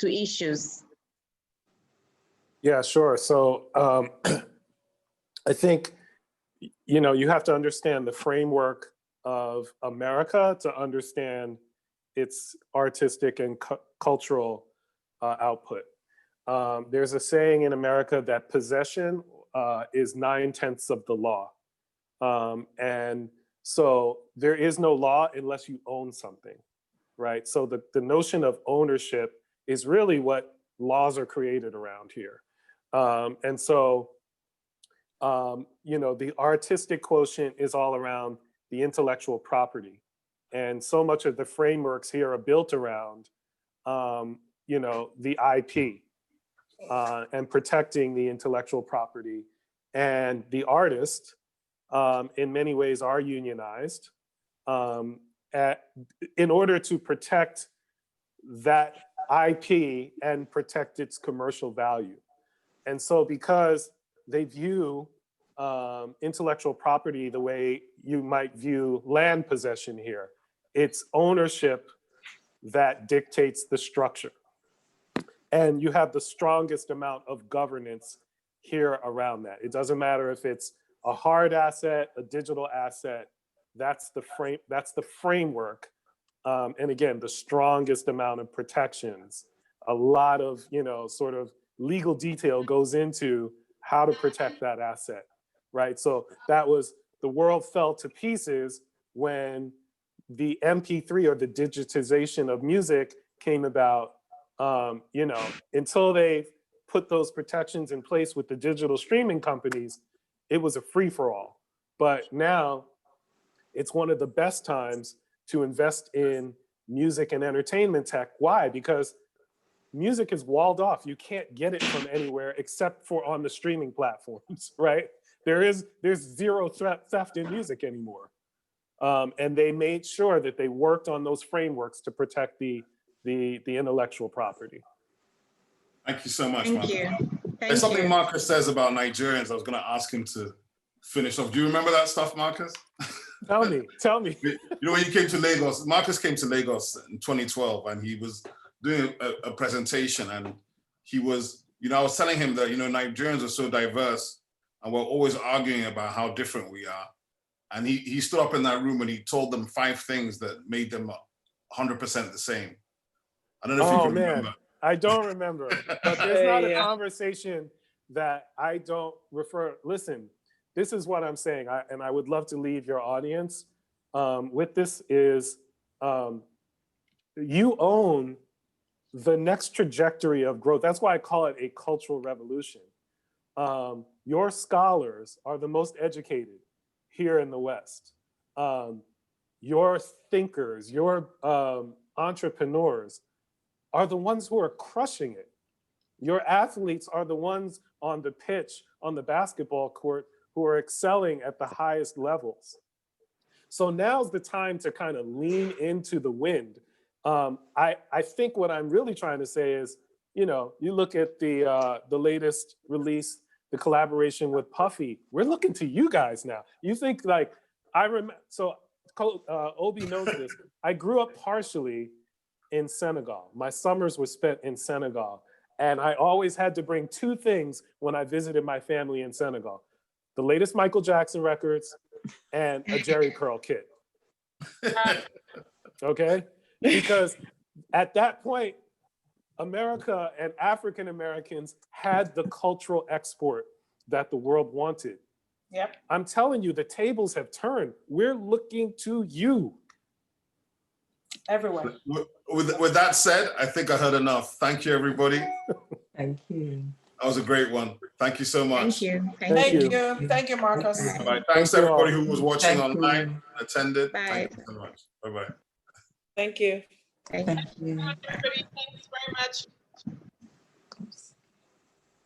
issues? Yeah, sure. So I think, you have to understand the framework of America to understand its artistic and cultural output. There's a saying in America that possession is 9/10 of the law. And so there is no law unless you own something, right? So the notion of ownership is really what laws are created around here. And so, the artistic quotient is all around the intellectual property. And so much of the frameworks here are built around, the IP and protecting the intellectual property. And the artists, in many ways, are unionized in order to protect that IP and protect its commercial value. And so because they view intellectual property the way you might view land possession here, it's ownership that dictates the structure. And you have the strongest amount of governance here around that. It doesn't matter if it's a hard asset, a digital asset, that's the framework. And again, the strongest amount of protections. A lot of, sort of legal detail goes into how to protect that asset, right? So the world fell to pieces when the MP3 or the digitization of music came about. Until they put those protections in place with the digital streaming companies, it was a free-for-all. But now it's one of the best times to invest in music and entertainment tech. Why? Because music is walled off. You can't get it from anywhere except for on the streaming platforms, right? There's zero theft in music anymore. And they made sure that they worked on those frameworks to protect the intellectual property. Thank you so much, Thank Marcus. you. There's something Marcus says about Nigerians. I was going to ask him to finish off. Do you remember that stuff, Marcus? Tell me. When you came to Lagos, Marcus came to Lagos in 2012, and he was doing a presentation, and he was, I was telling him that, Nigerians are so diverse, and we're always arguing about how different we are. And he stood up in that room and he told them 5 things that made them 100% the same. I don't know if you can remember. I don't remember, but there's not a conversation that I don't refer. Listen, this is what I'm saying, and I would love to leave your audience with this is you own the next trajectory of growth. That's why I call it a cultural revolution. Your scholars are the most educated here in the West. Your thinkers, your entrepreneurs are the ones who are crushing it. Your athletes are the ones on the pitch, on the basketball court, who are excelling at the highest levels. So now's the time to kind of lean into the wind. I think what I'm really trying to say is, you know, you look at the latest release, the collaboration with Puffy. We're looking to you guys now. You think like, I remember, so Obi knows this. I grew up partially in Senegal. My summers were spent in Senegal. And I always had to bring two things when I visited my family in Senegal: the latest Michael Jackson records and a Jerry Curl kit. Okay? Because at that point, America and African Americans had the cultural export that the world wanted. Yep. I'm telling you, the tables have turned. We're looking to you. Everywhere. With that said, I think I heard enough. Thank you, everybody. Thank you. That was a great one. Thank you so much. Thank you. Thank you. Thank you, Marcus. Bye. Thanks to everybody who was watching Thank online, you. attended. Bye. Thank you so much. Bye-bye. Thank you. Thank Thank you. Everybody, thanks very much.